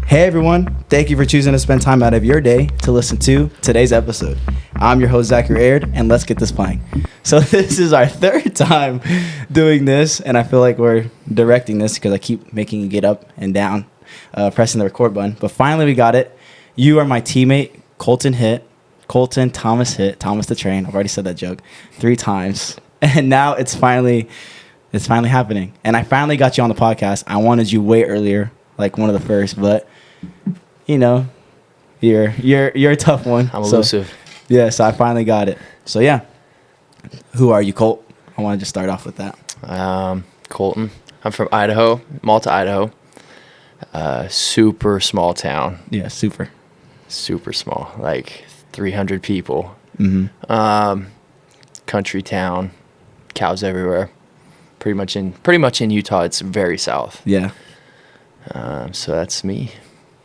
Hey everyone, thank you for choosing to spend time out of your day to listen to today's episode. I'm your host, Zachary Aird, and let's get this playing. So this is our third time doing this, and I feel like we're directing this because I keep making you get up and down, pressing the record button. But finally we got it. You are my teammate, Kolten Hitt, Thomas the Train. I've already said that joke 3 times. And now it's finally happening. And I finally got you on the podcast. I wanted you way earlier, like one of the first, but you know, you're a tough one. I'm elusive. Yeah, so I finally got it. So yeah, who are you, Colt? I want to just start off with that. Kolten. I'm from Idaho, Malta, Idaho. Super small town. Yeah, super small, like 300 people. Mm-hmm. Country town, cows everywhere. Pretty much in Utah, it's very south. Yeah. So that's me.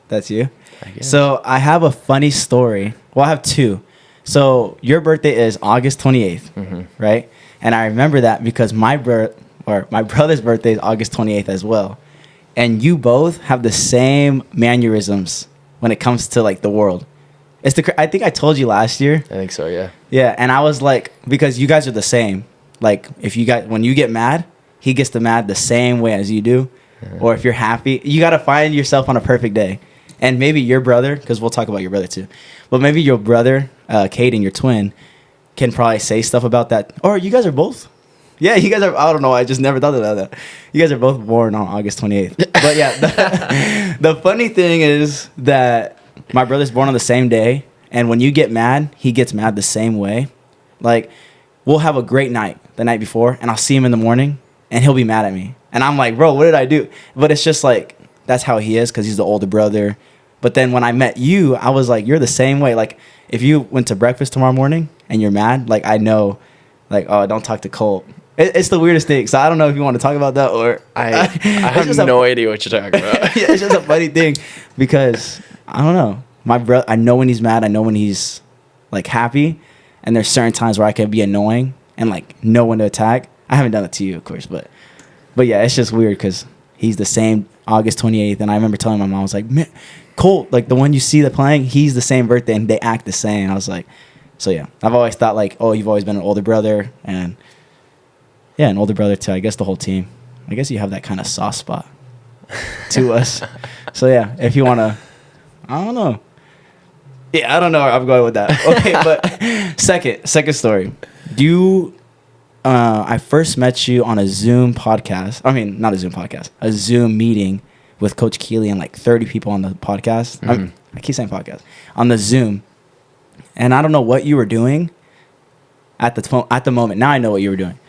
That's you? I guess. So I have a funny story. Well, I have 2. So your birthday is August 28th, right? And I remember that because my brother's birthday is August 28th as well. And you both have the same mannerisms when it comes to like the world. I think I told you last year. I think so, yeah. Yeah, and I was like, because you guys are the same. Like when you get mad, he gets mad the same way as you do. Yeah. Or if you're happy, you got to find yourself on a perfect day. And maybe your brother, because we'll talk about your brother too, but maybe your brother, Caden, your twin, can probably say stuff about that. Or you guys are both. Yeah, you guys are, I don't know, I just never thought about that. You guys are both born on August 28th. But yeah, the funny thing is that my brother's born on the same day. And when you get mad, he gets mad the same way. Like, we'll have a great night the night before, and I'll see him in the morning, and he'll be mad at me. And I'm like, bro, what did I do? But it's just like, that's how he is because he's the older brother. But then when I met you, I was like, you're the same way. Like, if you went to breakfast tomorrow morning and you're mad, like, I know, like, oh, don't talk to Colt. It's the weirdest thing. So I don't know if you want to talk about that or... I have no idea what you're talking about. Yeah, it's just a funny thing because, I don't know. My brother, I know when he's mad. I know when he's, like, happy. And there's certain times where I can be annoying and, like, know when to attack. I haven't done it to you, of course, but yeah, it's just weird because he's the same August 28th. And I remember telling my mom, I was like, man, Colt, like the one you see that playing, he's the same birthday and they act the same. I was like, so yeah, I've always thought like, oh, you've always been an older brother and yeah, an older brother to, I guess, the whole team. I guess you have that kind of soft spot to us. So yeah, if you want to, I don't know. Yeah, I don't know where I'm going with that. Okay, but second story. I first met you on a Zoom podcast. I mean, not a Zoom podcast, a Zoom meeting with Coach Keeley and like 30 people on the podcast. I keep saying podcast. On the Zoom. And I don't know what you were doing at the moment. Now I know what you were doing.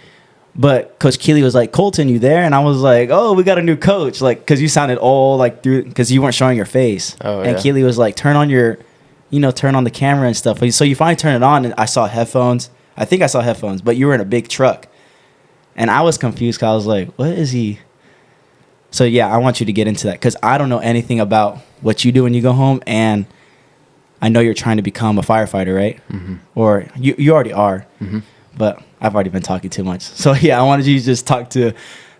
But Coach Keeley was like, Kolten, you there? And I was like, oh, we got a new coach. Like, because you sounded all like through, because you weren't showing your face. Oh, and yeah. Keeley was like, turn on the camera and stuff. So you finally turn it on and I saw headphones. I think I saw headphones, but you were in a big truck. And I was confused because I was like, what is he? So, yeah, I want you to get into that because I don't know anything about what you do when you go home. And I know you're trying to become a firefighter, right? Mm-hmm. Or you already are. Mm-hmm. But I've already been talking too much. So, yeah, I wanted you to just talk to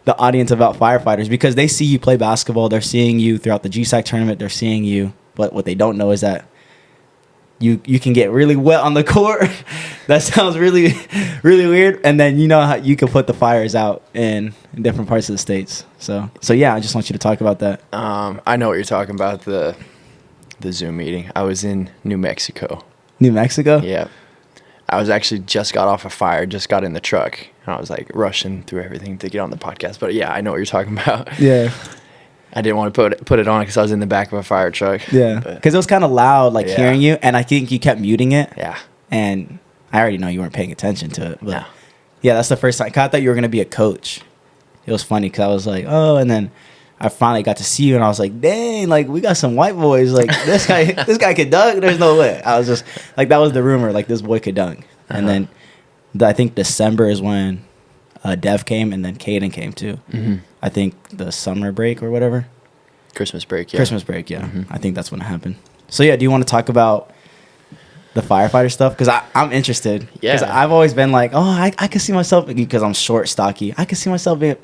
the audience about firefighters because they see you play basketball. They're seeing you throughout the GSAC tournament. They're seeing you. But what they don't know is that you can get really wet on the court. That sounds really, really weird. And then you know how you can put the fires out in different parts of the states. So yeah, I just want you to talk about that. I know what you're talking about, the Zoom meeting. I was in New Mexico. New Mexico? Yeah. I was actually just got off a fire, just got in the truck. And I was like rushing through everything to get on the podcast. But yeah, I know what you're talking about. Yeah. I didn't want to put it on because I was in the back of a fire truck. Yeah, because it was kind of loud, like hearing you, and I think you kept muting it. Yeah. And I already know you weren't paying attention to it. But yeah, that's the first time. I thought you were going to be a coach. It was funny because I was like, oh, and then I finally got to see you, and I was like, dang, like, we got some white boys. Like, this guy could dunk? There's no way. I was just, like, that was the rumor, like, this boy could dunk. And then I think December is when Dev came, and then Caden came too. Mm-hmm. I think the summer break or whatever. Christmas break, yeah. Christmas break, yeah. Mm-hmm. I think that's when it happened. So, yeah, do you want to talk about the firefighter stuff? Because I'm interested. Yeah. Because I've always been like, oh, I can see myself, because I'm short, stocky. I can see myself being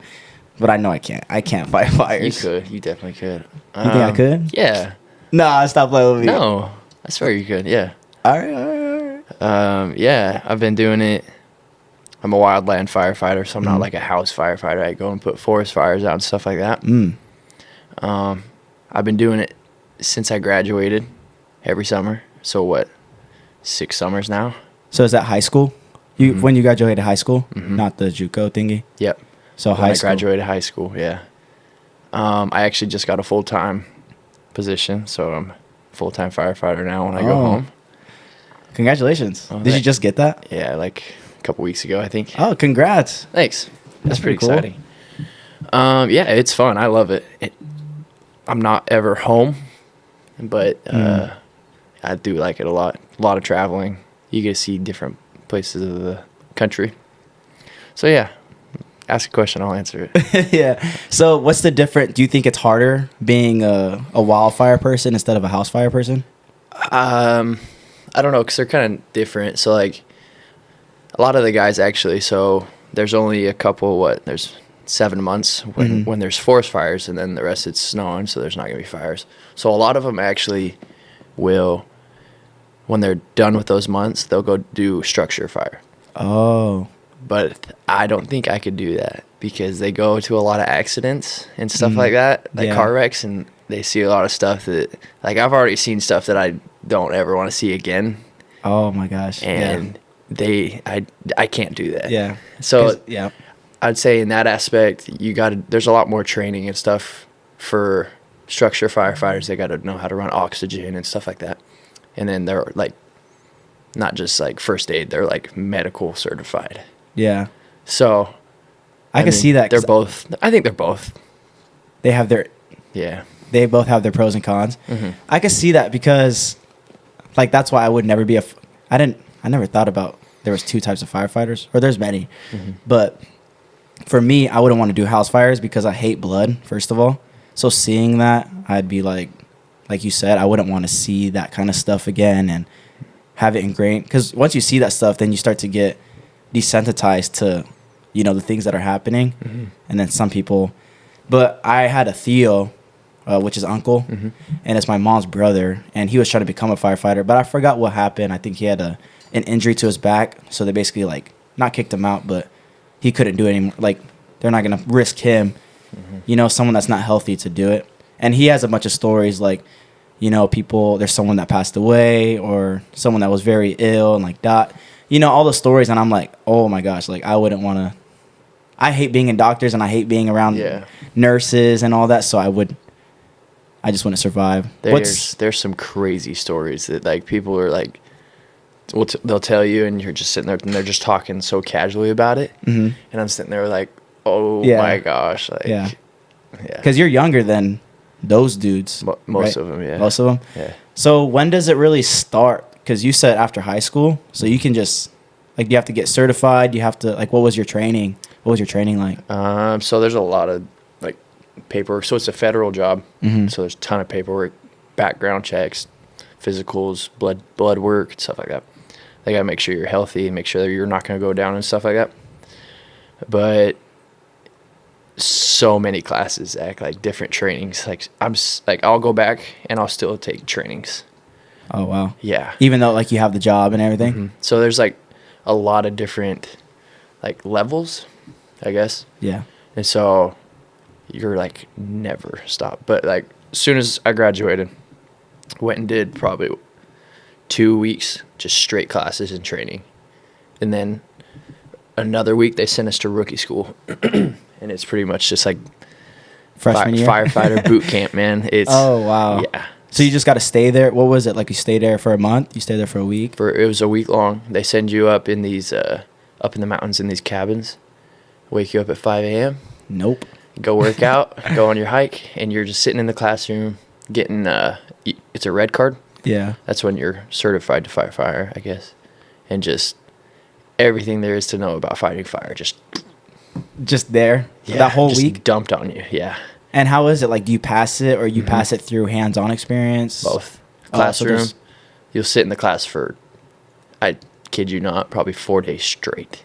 but I know I can't. I can't fight fires. You could. You definitely could. You think I could? Yeah. Nah, stop playing with me. No, I swear you could. Yeah. All right. Yeah, I've been doing it. I'm a wildland firefighter, so I'm Mm-hmm. not like a house firefighter. I go and put forest fires out and stuff like that. I've been doing it since I graduated every summer. So what, 6 summers now? So is that high school? You Mm-hmm. when you graduated high school, not the JUCO thingy. Yep. So When high I school. graduated high school, yeah. I actually just got a full-time position, so I'm a full-time firefighter now when I go Oh. home. Congratulations. Oh, Did you thank- just get that? Yeah, like a couple weeks ago, I think. Oh, congrats. Thanks. That's pretty pretty cool. exciting. Yeah, it's fun. I love it. I'm not ever home, but I do like it a lot. A lot of traveling. You get to see different places of the country. So yeah, ask a question, I'll answer it. Yeah. So what's the difference? Do you think it's harder being a wildfire person instead of a house fire person? I don't know, because they're kind of different. So like a lot of the guys actually, so there's only a couple, there's 7 months when there's forest fires, and then the rest it's snowing, so there's not going to be fires. So a lot of them actually will, when they're done with those months, they'll go do structure fire. Oh. But I don't think I could do that because they go to a lot of accidents and stuff like that, like Yeah. car wrecks, and they see a lot of stuff that, like, I've already seen stuff that I don't ever want to see again. Oh my gosh. And I can't do that. Yeah. So 'Cause- yeah. I'd say in that aspect, there's a lot more training and stuff for structure firefighters. They got to know how to run oxygen and stuff like that. And then they're like, not just like first aid, they're like medical certified. Yeah. So I can mean, see that. They're 'Cause both, I think they're both. They have their. Yeah. They both have their pros and cons. Mhm. I can see that because, like, that's why I would never be I never thought about there was 2 types of firefighters, or there's many, but for me, I wouldn't want to do house fires because I hate blood, first of all. So seeing that, I'd be like you said, I wouldn't want to see that kind of stuff again and have it ingrained. Because once you see that stuff, then you start to get desensitized to, the things that are happening. And then some people, but I had a Theo, which is uncle, and it's my mom's brother, and he was trying to become a firefighter, but I forgot what happened. I think he had an injury to his back, so they basically, like, not kicked him out, but he couldn't do it anymore. Like, they're not going to risk him, someone that's not healthy to do it. And he has a bunch of stories, like, there's someone that passed away or someone that was very ill and like that, all the stories. And I'm like, oh my gosh, like, I wouldn't want to. I hate being in doctors and I hate being around nurses and all that. So I just wouldn't survive. There's some crazy stories that, like, people are like, they'll tell you, and you're just sitting there and they're just talking so casually about it. And I'm sitting there like, oh my gosh. Like, yeah. Because you're younger than those dudes. Most right? of them, yeah. Most of them? Yeah. So when does it really start? Because you said after high school, so you can just, like, you have to get certified. You have to, like, what was your training? What was your training like? So there's a lot of, like, paperwork. So it's a federal job. So there's a ton of paperwork, background checks, physicals, blood work, stuff like that. They got to make sure you're healthy and make sure that you're not going to go down and stuff like that. But so many classes, Zach, like different trainings. Like, I'll go back and I'll still take trainings. Oh, wow. Yeah. Even though, like, you have the job and everything? So there's, like, a lot of different, like, levels, I guess. Yeah. And so you're, like, never stop. But, like, as soon as I graduated, went and did probably 2 weeks just straight classes and training. And then another week they sent us to rookie school. And it's pretty much just like Freshman year? Firefighter boot camp, man. It's oh, wow. Yeah. So you just got to stay there. What was it? Like, you stay there for a month? You stay there for a week? It was a week long. They send you up in these up in the mountains in these cabins. Wake you up at 5 a.m. Nope. Go work out, go on your hike, and you're just sitting in the classroom getting it's a red card. Yeah. That's when you're certified to fight fire, I guess. And just everything there is to know about fighting fire, just there? That whole just week? dumped on you, yeah. And how is it? Like, do you pass it or you pass it through hands-on experience? Both. Oh, Classroom, so you'll sit in the class for, I kid you not, probably 4 days straight.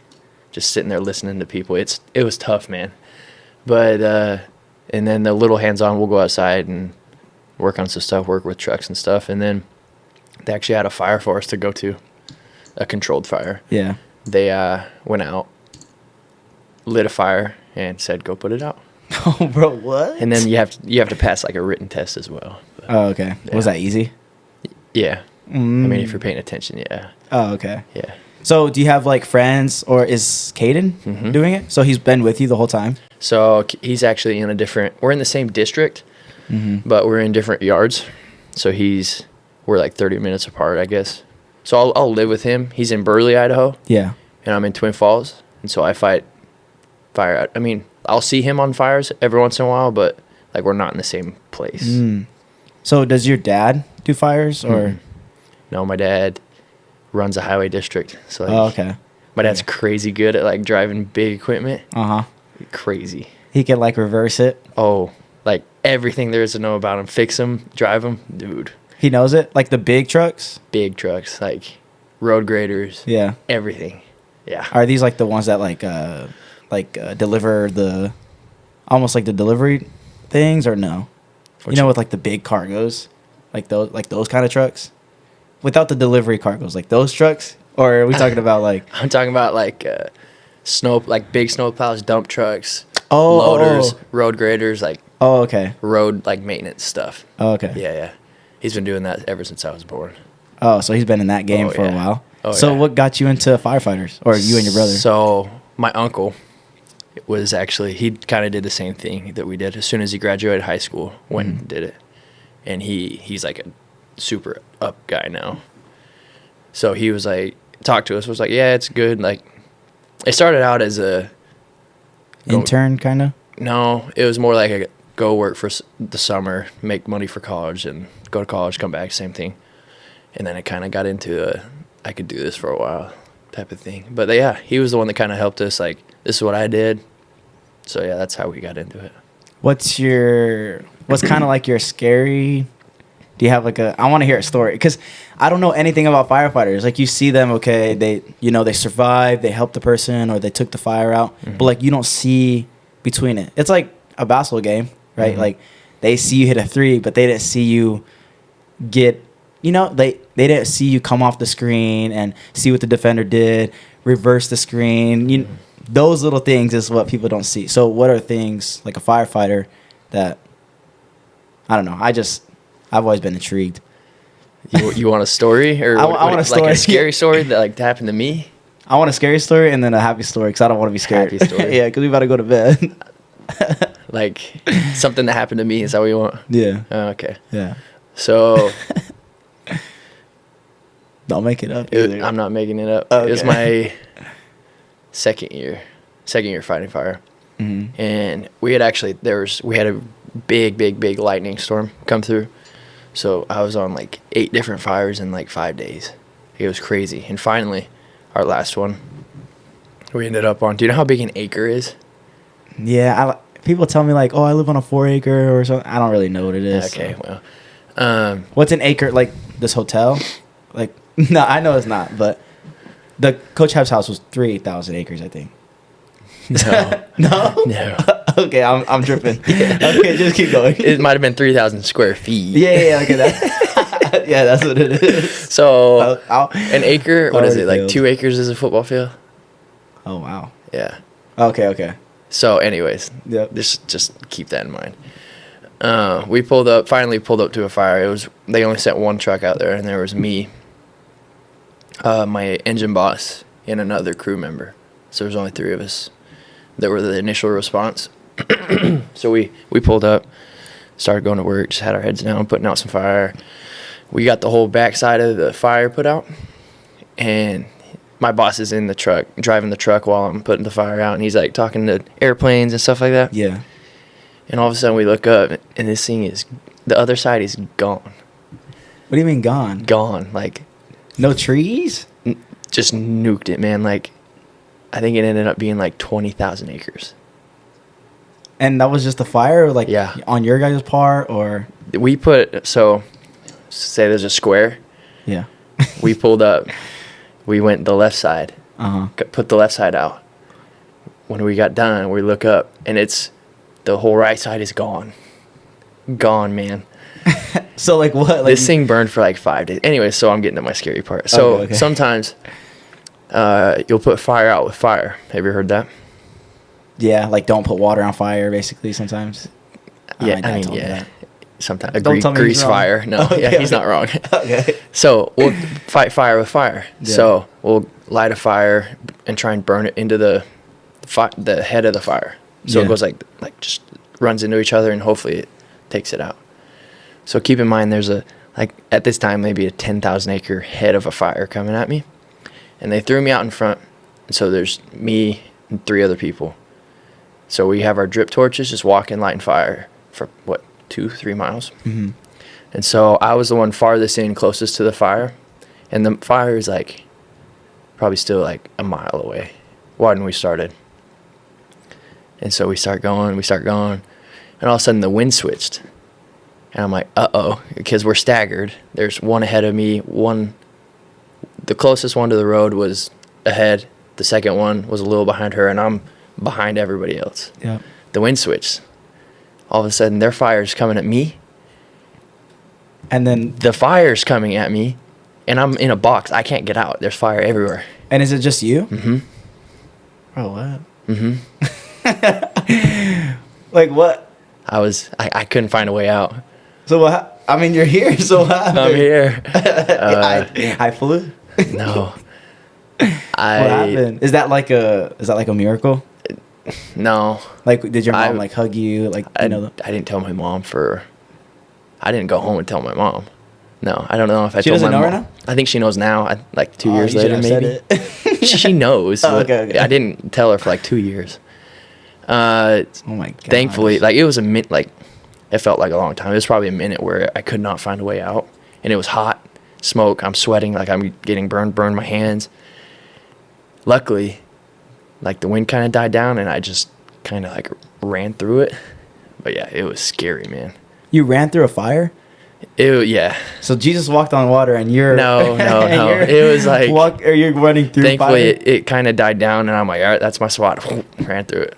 Just sitting there listening to people. It was tough, man. But and then the little hands-on, we'll go outside and work on some stuff, work with trucks and stuff. And then they actually had a fire for us to go to, a controlled fire. Yeah. They went out, lit a fire, and said, "Go put it out." Oh, bro, what? And then you have to pass like a written test as well. But, Oh, okay. yeah. Was that easy? Yeah. I mean, if you're paying attention, yeah. Oh, okay. Yeah. So do you have like friends, or is Caden doing it? So he's been with you the whole time? So he's actually in we're in the same district, but we're in different yards. So we're like 30 minutes apart, I guess. So I'll live with him. He's in Burley, Idaho. Yeah. And I'm in Twin Falls. And so I fight fire out. I mean, I'll see him on fires every once in a while, but like we're not in the same place. So does your dad do fires, or? No, my dad runs a highway district. So like, Oh, okay. my dad's crazy good at like driving big equipment. Uh-huh. Crazy. He can like reverse it. Oh, like everything there is to know about him. Fix him, drive him, dude. He knows it? Like the big trucks? Big trucks, like road graders. Yeah. Everything. Yeah. Are these like the ones that deliver almost like the delivery things, or no? With like the big cargos, like those kind of trucks, without the delivery cargos, like those trucks, or are we talking about like? I'm talking about like big snow plows, dump trucks, Oh, loaders, road graders, like Oh, okay. road like maintenance stuff. Oh, okay. Yeah. He's been doing that ever since I was born. Oh, so he's been in that game for a while. Oh, so yeah. what got you into firefighters, or you and your brother? So my uncle was actually, he kind of did the same thing that we did. As soon as he graduated high school, went and did it. And he's like a super up guy now. So he was like, talked to us, was like, yeah, it's good. Like, it started out as a Intern, kind of? No, it was more like a go work for the summer, make money for college, and go to college, come back, same thing. And then it kind of got into I could do this for a while type of thing. But yeah, he was the one that kind of helped us, like, this is what I did. So yeah, that's how we got into it. What's kind of like your scary? Do you have like I want to hear a story, because I don't know anything about firefighters. Like, you see them, okay, they survived, they helped the person, or they took the fire out, but like you don't see between it. It's like a basketball game, right? Like, they see you hit a three, but they didn't see you get, they didn't see you come off the screen and see what the defender did, reverse the screen. Those little things is what people don't see. So what are things like a firefighter that, I don't know, I've always been intrigued. You want a story, or I want a story. Like a scary story that happened to me? I want a scary story and then a happy story, because I don't want to be scared. Happy story. Yeah, because we about to go to bed. Like something that happened to me, is that what you want? Yeah. Oh, okay. Yeah. So Don't make it up either. I'm not making it up. Okay. It was my second year fighting fire. And we had actually, we had a big lightning storm come through. So I was on like 8 different fires in like 5 days. It was crazy. And finally, our last one, we ended up on, do you know how big an acre is? Yeah, people tell me like, oh, I live on a 4 acre or something. I don't really know what it is. Okay, well. What's an acre? Like this hotel? Like, no, I know it's not, but the Coach Hab's house was 3,000 acres, I think. No. No? No. Okay, I'm tripping. Okay, just keep going. It might have been 3,000 square feet. Yeah, okay, yeah, that's what it is. So an acre, what is it? Like failed. 2 acres is a football field? Oh, wow. Yeah. Okay. So anyways, Yep. just keep that in mind. We finally pulled up to a fire. They only sent 1 truck out there, and there was me, my engine boss, and another crew member. So there's only 3 of us that were the initial response. So we pulled up, started going to work, just had our heads down, putting out some fire. We got the whole backside of the fire put out, and my boss is in the truck, driving the truck while I'm putting the fire out, and he's like talking to airplanes and stuff like that. Yeah. And all of a sudden we look up, and this thing the other side is gone. What do you mean gone? Gone. Like, No trees? just nuked it, man. Like, I think it ended up being like 20,000 acres. And that was just the fire, or like Yeah. on your guys' part, or? We say there's a square. Yeah. We pulled up. We went the left side. Uh-huh. Put the left side out. When we got done, we look up, and it's the whole right side is gone. Gone, man. So like what? Like This thing burned for like 5 days. Anyway, so I'm getting to my scary part. So Okay. sometimes you'll put fire out with fire. Have you heard that? Yeah, like don't put water on fire. Basically, sometimes. Yeah, My dad I mean, told me yeah. that. Sometimes Don't tell me he's grease wrong. fire. No, Okay, yeah, he's okay. not wrong. Okay. So we'll fight fire with fire. Yeah. So we'll light a fire and try and burn it into the head of the fire. So Yeah. it goes like just runs into each other, and hopefully it takes it out. So keep in mind, there's at this time maybe a 10,000 acre head of a fire coming at me, and they threw me out in front. And so there's me and 3 other people. So we have our drip torches, just walking, lighting fire for 2-3 miles. Mm-hmm. And so I was the one farthest in, closest to the fire, and the fire is like probably still like a mile away when we started. And so we start going, and all of a sudden the wind switched. And I'm like, uh-oh, because we're staggered. There's one ahead of me, the closest one to the road was ahead. The second one was a little behind her, and I'm behind everybody else. Yeah. The wind switched. All of a sudden, their fire's coming at me. And then, The fire's coming at me, and I'm in a box. I can't get out. There's fire everywhere. and is it just you? Mm-hmm. Oh, what? Mm-hmm. Like what? I couldn't find a way out. So what? I mean, you're here. So what happened? I'm here. I flew. No. What happened? Is that like a miracle? No. Like, did your mom I- like hug you? Like, I you know? didn't tell my mom I didn't go home and tell my mom. No, I don't know if I She told my doesn't know mom. right now? I think she knows now. Like 2 Oh, years you should later, have maybe. said it. She knows. Oh, but okay. I didn't tell her for like 2 years. Oh my god. Thankfully, like it was a minute. Like it felt like a long time. It was probably a minute where I could not find a way out, and it was hot, smoke. I'm sweating, like I'm getting burned my hands. Luckily, like the wind kind of died down, and I just kind of like ran through it. But yeah, it was scary, man. You ran through a fire. Yeah. So Jesus walked on water, and you're No. and you're It was like or you're running through thankfully fire. it kind of died down, and I'm like, all right, that's my spot. Ran through it.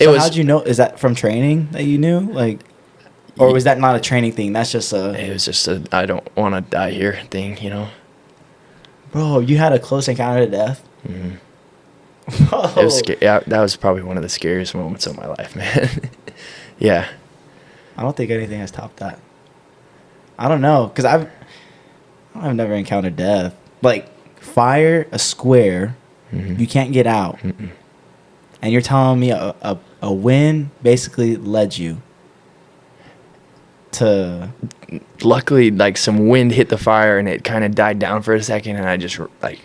So how'd you know? Is that from training that you knew? Like, or was that not a training thing? That's just It was just a I don't want to die here thing, you know. Bro, you had a close encounter to death. Mhm. Bro. It was yeah, that was probably one of the scariest moments of my life, man. Yeah. I don't think anything has topped that. I don't know, cause I've never encountered death. Like fire, a square, Mhm. you can't get out, Mm-mm. and you're telling me a wind basically led you to. Luckily, like some wind hit the fire and it kind of died down for a second, and I just like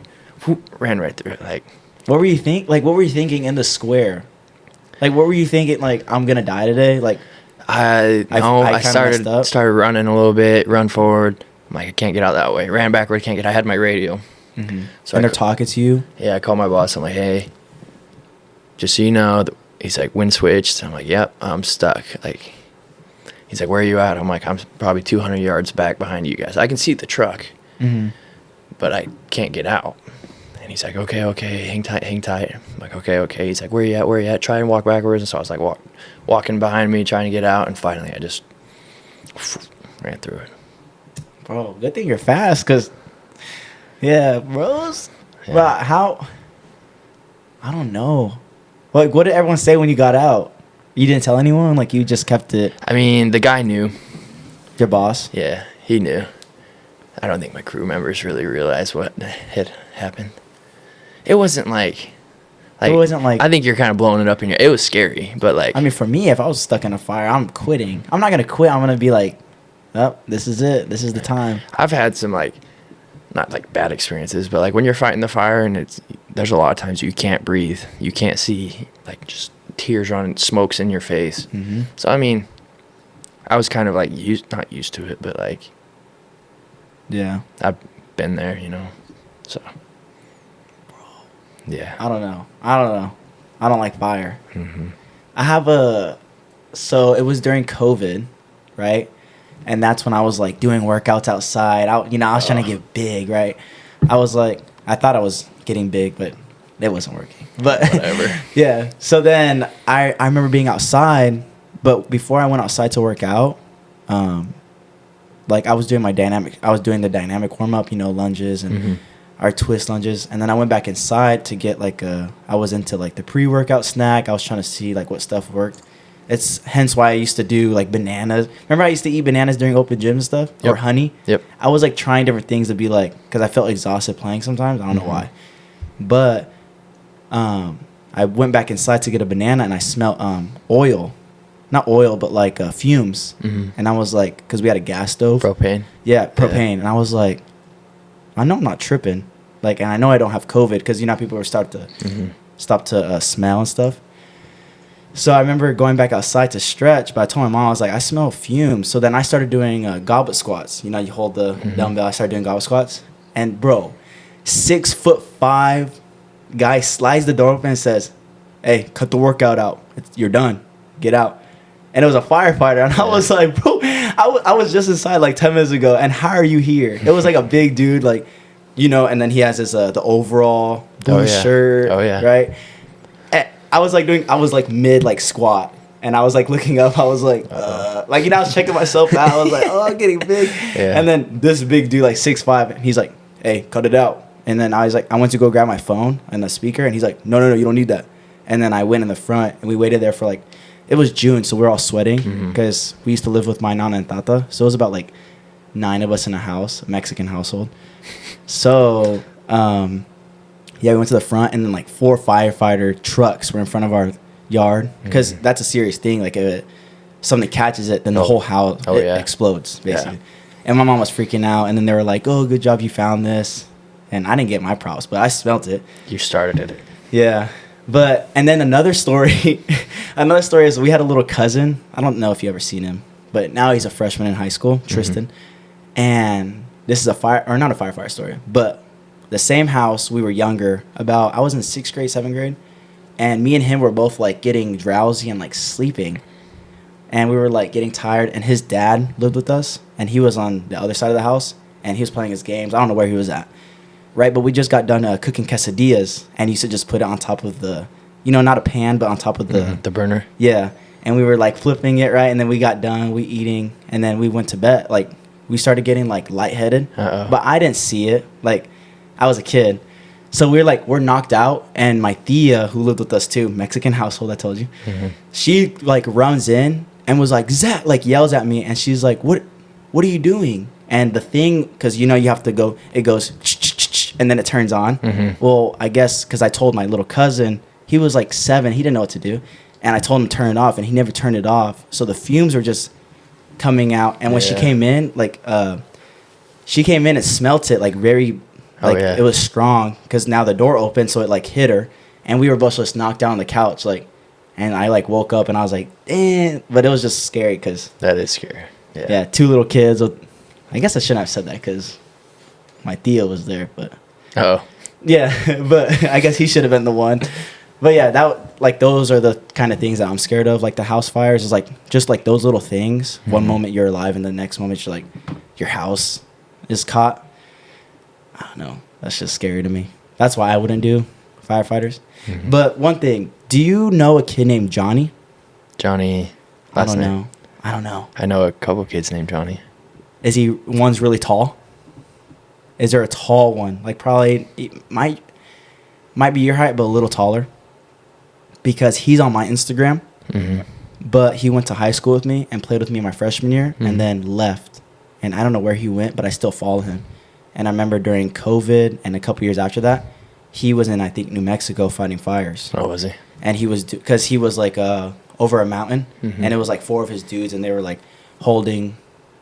ran right through it. Like, What were you What were you thinking in the square? Like, what were you thinking? Like, I'm gonna die today. Like, I kinda messed up. started running a little bit, run forward. I'm like, I can't get out that way. Ran backward, can't get. I had my radio. So and I they're talking to you. Yeah, I called my boss. I'm like, hey, just so you know, he's like, wind switched. I'm like, yep, I'm stuck. Like, he's like, where are you at? I'm like, I'm probably 200 yards back behind you guys. I can see the truck, but I can't get out. And he's like, okay, hang tight. I'm like, okay. He's like, where you at? Try and walk backwards. And so I was like, walking behind me, trying to get out. And finally, I just ran through it. Bro, good thing you're fast, cause yeah, bros. Yeah. But how? I don't know. Like, what did everyone say when you got out? You didn't tell anyone. Like, you just kept it. I mean, the guy knew. Your boss. Yeah, he knew. I don't think my crew members really realized what had happened. It wasn't like It wasn't like. I think you're kind of blowing it up in your. It was scary, but like. I mean, for me, if I was stuck in a fire, I'm quitting. I'm not gonna quit. I'm gonna be like, oh, this is it. This is the time. I've had some like, not like bad experiences, but like when you're fighting the fire and there's a lot of times you can't breathe, you can't see, like just tears running, smoke's in your face. Mm-hmm. So I mean, I was kind of like not used to it, but like. Yeah. I've been there, you know, so. Yeah. I don't know. I don't like fire. Mm-hmm. I have so it was during COVID, right? And that's when I was like doing workouts outside. I was trying to get big, right? I thought I was getting big, but it wasn't working. But Whatever. yeah. So then I remember being outside But before I went outside to work out, like I was doing the dynamic warm up, lunges and our twist lunges, and then I went back inside to get I was into like the pre-workout snack. I was trying to see like what stuff worked. It's hence why I used to do like bananas. Remember I used to eat bananas during open gym and stuff, or honey. Yep. I was like trying different things to be like, because I felt exhausted playing sometimes. I don't know why, but I went back inside to get a banana and I smelled oil. Not oil, but like fumes. And I was like, because we had a gas stove. Propane. Yeah, propane. And I was like, I know I'm not tripping. Like, and I know I don't have COVID because, people were stop to smell and stuff. So I remember going back outside to stretch, but I told my mom, I was like, I smell fumes. So then I started doing goblet squats. You hold the dumbbell. I started doing goblet squats. And bro, 6'5" guy slides the door open and says, hey, cut the workout out. You're done. Get out. And it was a firefighter, and I was like, bro, I was just inside like 10 minutes ago, and how are you here? It was like a big dude, like, and then he has his the overall blue shirt, right? And I was like mid like squat, and I was like looking up, I was like, I was checking myself out, I was like, oh, I'm getting big, and then this big dude like 6'5", he's like, hey, cut it out, and then I was like, I went to go grab my phone and the speaker, and he's like, no, you don't need that, and then I went in the front, and we waited there for like. It was June, so we were all sweating because we used to live with my nana and tata. So it was about like 9 of us in a house, a Mexican household. So, we went to the front, and then like 4 firefighter trucks were in front of our yard because that's a serious thing. Like if something catches it, then the whole house explodes, basically. Yeah. And my mom was freaking out, and then they were like, oh, good job you found this. And I didn't get my props, but I smelt it. You started it. Yeah. And then another story is we had a little cousin. I don't know if you ever seen him, but now he's a freshman in high school, Tristan. And this is not a firefighter story, but the same house, we were younger, I was in 6th grade, 7th grade, and me and him were both like getting drowsy and like sleeping. And we were like getting tired, and his dad lived with us, and he was on the other side of the house, and he was playing his games. I don't know where he was at. Right, but we just got done cooking quesadillas, and you should just put it on top of the, not a pan, but on top of the burner. Yeah, and we were like flipping it, right, and then we got done, we eating, and then we went to bed. Like we started getting like lightheaded, but I didn't see it. Like I was a kid, so we're knocked out, and my tia who lived with us too, Mexican household, I told you, she like runs in and was like, Zach, like yells at me, and she's like, what are you doing? And the thing, because you have to go, it goes. And then it turns on. Well, I guess because I told my little cousin, he was like 7, he didn't know what to do. And I told him to turn it off, and he never turned it off. So the fumes were just coming out. And when she came in, it smelt it like very, it was strong because now the door opened, so it like hit her. And we were both just knocked down on the couch, and I like woke up and I was like, eh. But it was just scary because. That is scary. Yeah, 2 little kids. I guess I shouldn't have said that because my Theo was there, but. Oh. Yeah, but I guess he should have been the one. But yeah, those are the kind of things that I'm scared of. Like the house fires is just like those little things. One moment you're alive, and the next moment you're like, your house is caught. I don't know. That's just scary to me. That's why I wouldn't do firefighters. But one thing, do you know a kid named Johnny? Johnny. I don't know. I know a couple kids named Johnny. Is he one's really tall? Is there a tall one? Like probably it might be your height, but a little taller. Because he's on my Instagram. But he went to high school with me and played with me my freshman year and then left. And I don't know where he went, but I still follow him. And I remember during COVID and a couple years after that, he was in, I think, New Mexico fighting fires. Oh, was he? And he was, because he was like over a mountain. And it was like 4 of his dudes, and they were like holding,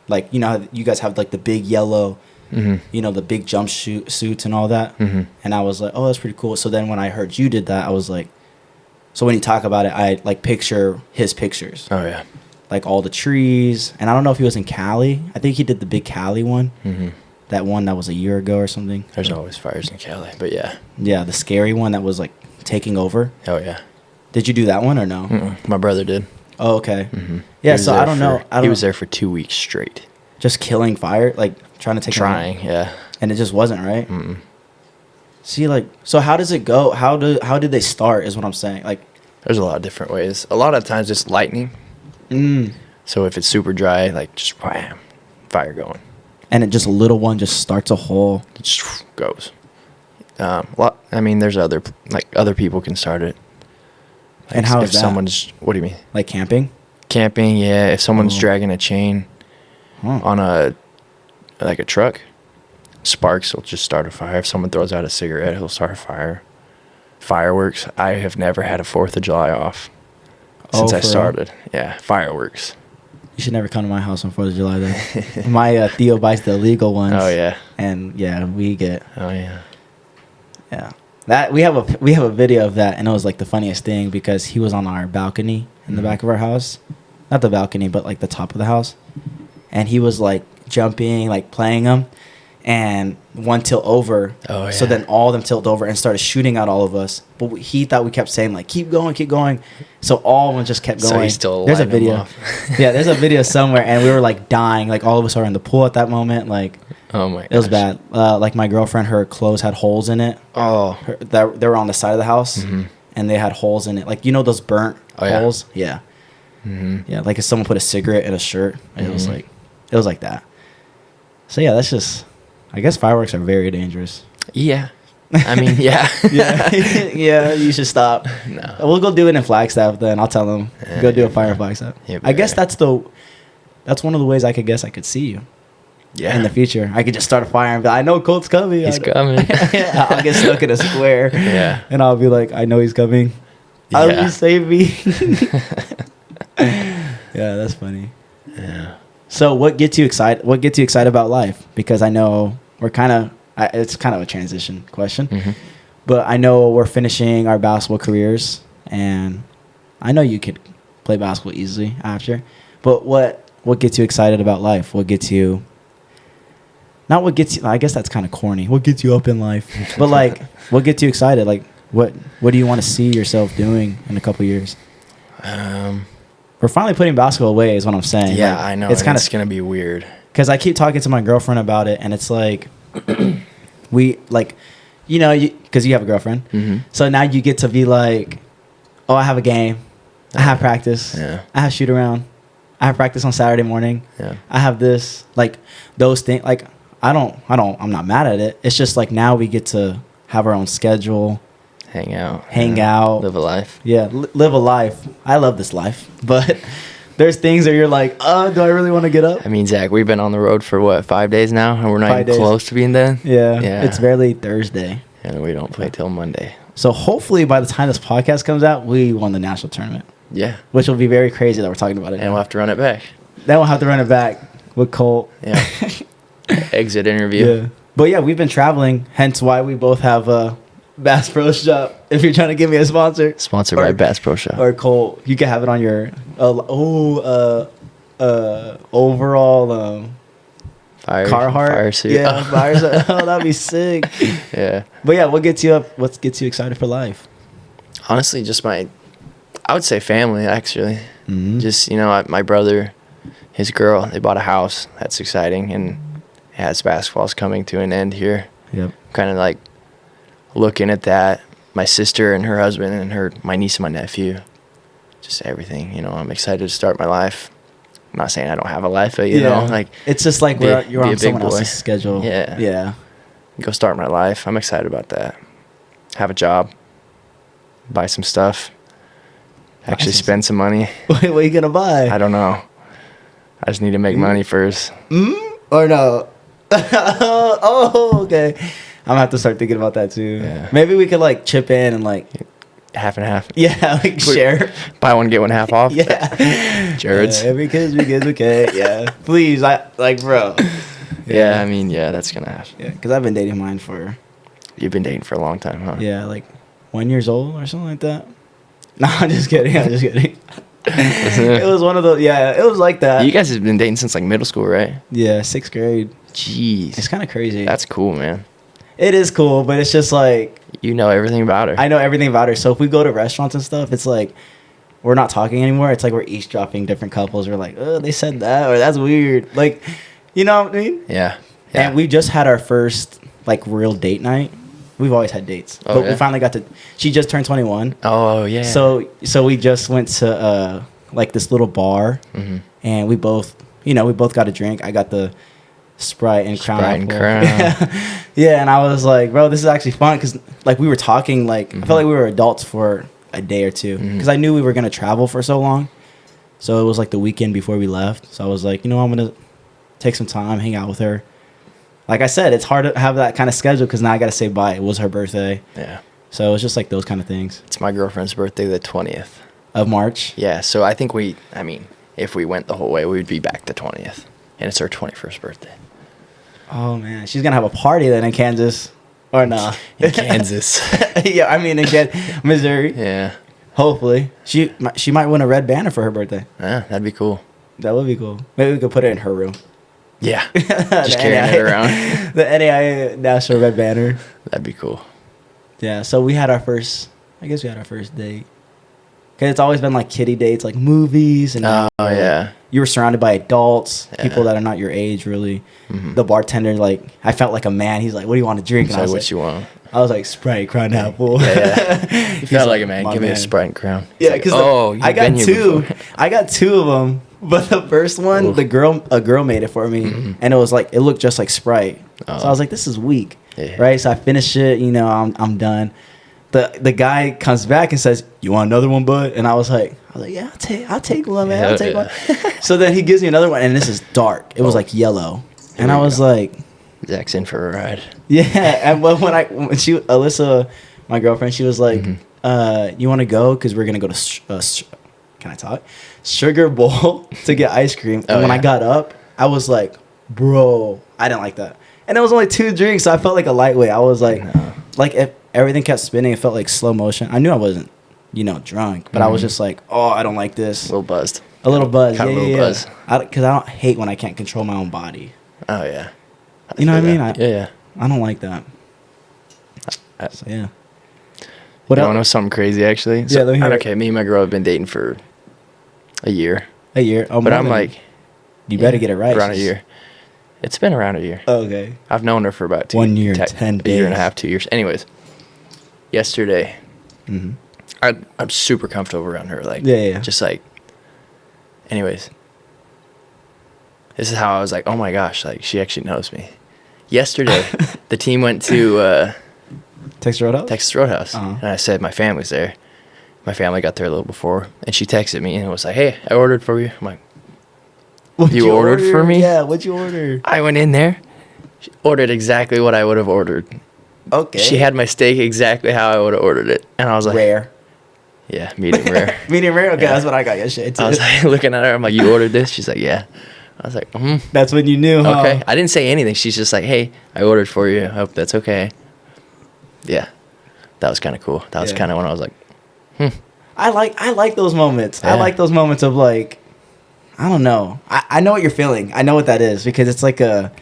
like, how you guys have like the big yellow, the big jump suits and all that. And I was like, oh, that's pretty cool. So then when I heard you did that, I was like, so when you talk about it, I like picture his pictures. Oh, yeah. Like all the trees. And I don't know if he was in Cali. I think he did the big Cali one. That one that was a year ago or something. There's always fires in Cali, but yeah. Yeah, the scary one that was like taking over. Oh, yeah. Did you do that one or no? My brother did. Oh, okay. Yeah, so I don't know. He was there for 2 weeks straight. Just killing fire? Like trying to take yeah. And it just wasn't, right? See, like, so how does it go? How did they start is what I'm saying. Like, there's a lot of different ways. A lot of times it's lightning. So if it's super dry, like just wham, fire going. And it just a little one just starts a hole. It just goes. I mean, there's other people can start it. Like And how if is that? someone's, what do you mean? Like camping? Camping, yeah. If someone's dragging a chain Huh. on a truck, sparks will just start a fire. If someone throws out a cigarette, he'll start a fire. Fireworks. I have never had a 4th of July off since I for real? started. Yeah, fireworks. You should never come to my house on 4th of July, though. My Theo buys the illegal ones. Oh yeah. And yeah, we get... Oh yeah. Yeah. That we have a video of that, and it was like the funniest thing because he was on our balcony in the back of our house. Not the balcony, but like the top of the house. And he was like jumping, like playing them, and one tilt over. Oh, yeah. So then all of them tilted over and started shooting at all of us. But he thought we kept saying like, keep going, keep going. So all of them just kept going. So he still There's a lighting them video. off. Yeah, there's a video somewhere, and we were like dying. Like all of us are in the pool at that moment. Like Oh my gosh. it was bad. Like my girlfriend, her clothes had holes in it. Oh. They were on the side of the house, and they had holes in it. Like, you know those burnt holes? Yeah. Yeah, like if someone put a cigarette in a shirt, it was like that. So yeah, that's just, I guess fireworks are very dangerous. Yeah. I mean, yeah. Yeah, yeah, you should stop. No. We'll go do it in Flagstaff then. I'll tell them, go do a fire in Flagstaff. Yeah, I guess that's one of the ways I could see you. Yeah. In the future, I could just start a fire and be like, I know Colt's coming. He's coming. Yeah, I'll get stuck in a square. Yeah. And I'll be like, I know he's coming. I'll Yeah. be save me. Yeah, that's funny. Yeah. So what gets you excited? What gets you excited about life? Because I know we're it's kind of a transition question, but I know we're finishing our basketball careers, and I know you could play basketball easily after. But what gets you excited about life? What gets you? Not what gets you. I guess that's kind of corny. What gets you up in life? But like, what gets you excited? Like, what do you want to see yourself doing in a couple years? We're finally putting basketball away, is what I'm saying. Yeah, like, I know. It's kind of gonna be weird. because I keep talking to my girlfriend about it, and it's like, we like, because you have a girlfriend, so now you get to be like, oh, I have a game, I have practice, I have shoot around, I have practice on Saturday morning, I have this, like those things. Like I'm not mad at it. It's just like now we get to have our own schedule. Hang out, live a life. Yeah, live a life. I love this life, but there's things that you're like, do I really want to get up? I mean, Zach, we've been on the road for what, 5 days now, and we're not 5 even days. close to being done. Yeah, it's barely Thursday, and we don't play till Monday. So hopefully by the time this podcast comes out, we won the national tournament. Yeah, which will be very crazy that we're talking about it. And we'll have to run it back. Then we'll have to run it back with Colt. Yeah. Exit interview. Yeah, but yeah, we've been traveling. Hence why we both have a Bass Pro Shop. If you're trying to give me a sponsor, Sponsored by Bass Pro Shop or Colt, you can have it on your overall Carhartt fire suit. Yeah, fire suit. Oh, that'd be sick. Yeah. But yeah, what gets you up? What gets you excited for life? Honestly, just I would say family, actually. Just, my brother, his girl, they bought a house. That's exciting. And as basketball's coming to an end here, Yep. kind of like looking at that. My sister and her husband and my niece and my nephew, just everything. I'm excited to start my life. I'm not saying I don't have a life, but like it's just like you're on someone else's schedule. Yeah. Go start my life. I'm excited about that. Have a job, buy some stuff, actually spend some money. What are you gonna buy? I don't know. I just need to make money first. Or no? Oh, okay. I'm gonna have to start thinking about that too. Yeah. Maybe we could like chip in and like half and half. Yeah, like share. Buy one get one half off. Yeah. Jared's. Every kid's okay. Yeah. Please, bro. Yeah, I mean, that's gonna happen. Yeah, because I've been dating mine for. You've been dating for a long time, huh? Yeah, like 1 year old or something like that. No, I'm just kidding. It was one of those. Yeah, it was like that. You guys have been dating since like middle school, right? Yeah, 6th grade. Jeez, It's kind of crazy. That's cool, man. It is cool, but it's just like you know everything about her. I know everything about her. So if we go to restaurants and stuff, it's like we're not talking anymore. It's like we're eavesdropping different couples. We're like, oh, they said that, or that's weird. Like, you know what I mean? Yeah. And we just had our first like real date night. We've always had dates, but we finally got to. She just turned 21. Oh yeah. So we just went to like this little bar, and we both got a drink. I got the Sprite and Crown Apple. Yeah, and I was like, bro, this is actually fun because like we were talking, like I felt like we were adults for a day or two because I knew we were gonna travel for so long. So it was like the weekend before we left. So I was like, I'm gonna take some time, hang out with her. Like I said, it's hard to have that kind of schedule because now I gotta say bye. It was her birthday. Yeah. So it was just like those kind of things. It's my girlfriend's birthday, the 20th of March. Yeah. So I think if we went the whole way, we'd be back the 20th, and it's her 21st birthday. Oh man, she's gonna have a party then in Kansas, or no? In Kansas. Yeah, I mean in Missouri. Yeah. Hopefully, she might win a red banner for her birthday. Yeah, that'd be cool. That would be cool. Maybe we could put it in her room. Yeah. Just carrying it around. The NAIA National Red Banner. That'd be cool. Yeah, so we had our first date. Because it's always been like kiddie dates, like movies. And yeah. You were surrounded by adults, people that are not your age, really. The bartender, like, I felt like a man. He's like, what do you want to drink? And I was like, what you want? I was like, Sprite, Crown Apple. Yeah. You felt like a man. Give me a Sprite and Crown. Yeah, because I got two. I got two of them. But the first one, a girl made it for me. And it was like, it looked just like Sprite. So I was like, this is weak. Yeah. Right? So I finished it. I'm done. The guy comes back and says, you want another one, bud? And I was like, yeah, I'll take one, man. I'll take one. So then he gives me another one, and this is dark. It was like yellow. And I was like, Zach's in for a ride. Yeah. And when Alyssa, my girlfriend, she was like, you want to go? Because we're going to go to, can I talk? Sugar Bowl to get ice cream. And when I got up, I was like, bro, I didn't like that. And it was only 2 drinks, so I felt like a lightweight. I was like, if everything kept spinning, it felt like slow motion. I knew I wasn't, drunk, but I was just like, oh, I don't like this. A little buzzed. A little buzz. Kind of a little buzz. Because I don't hate when I can't control my own body. Oh, yeah. You know what I mean? Yeah. I don't like that. So, yeah. What else? You want to know something crazy, actually? Yeah, let me hear it. Okay, me and my girl have been dating for a year. A year? Oh, but I'm like... You better get it right. Around a year. It's been around a year. Oh, okay. I've known her for about 1 year and 10 days. A year and a half, 2 years. Anyways, yesterday, I'm super comfortable around her. Like, yeah. Just like, anyways, this is how I was like, oh my gosh, like she actually knows me. Yesterday, the team went to Texas Roadhouse. Texas Roadhouse, and I said my family's there. My family got there a little before, and she texted me and it was like, hey, I ordered for you. I'm like, you ordered for me? Yeah, what'd you order? I went in there, she ordered exactly what I would have ordered. Okay. She had my steak exactly how I would have ordered it. And I was like... Rare. Yeah, medium rare. Medium rare? Okay, that's what I got yesterday, too. I was like, looking at her, I'm like, you ordered this? She's like, yeah. I was like, That's when you knew, huh? Okay. I didn't say anything. She's just like, hey, I ordered for you. I hope that's okay. Yeah. That was kind of cool. That was kind of when I was like, I like those moments. Yeah. I like those moments of like... I don't know. I know what you're feeling. I know what that is because it's like a...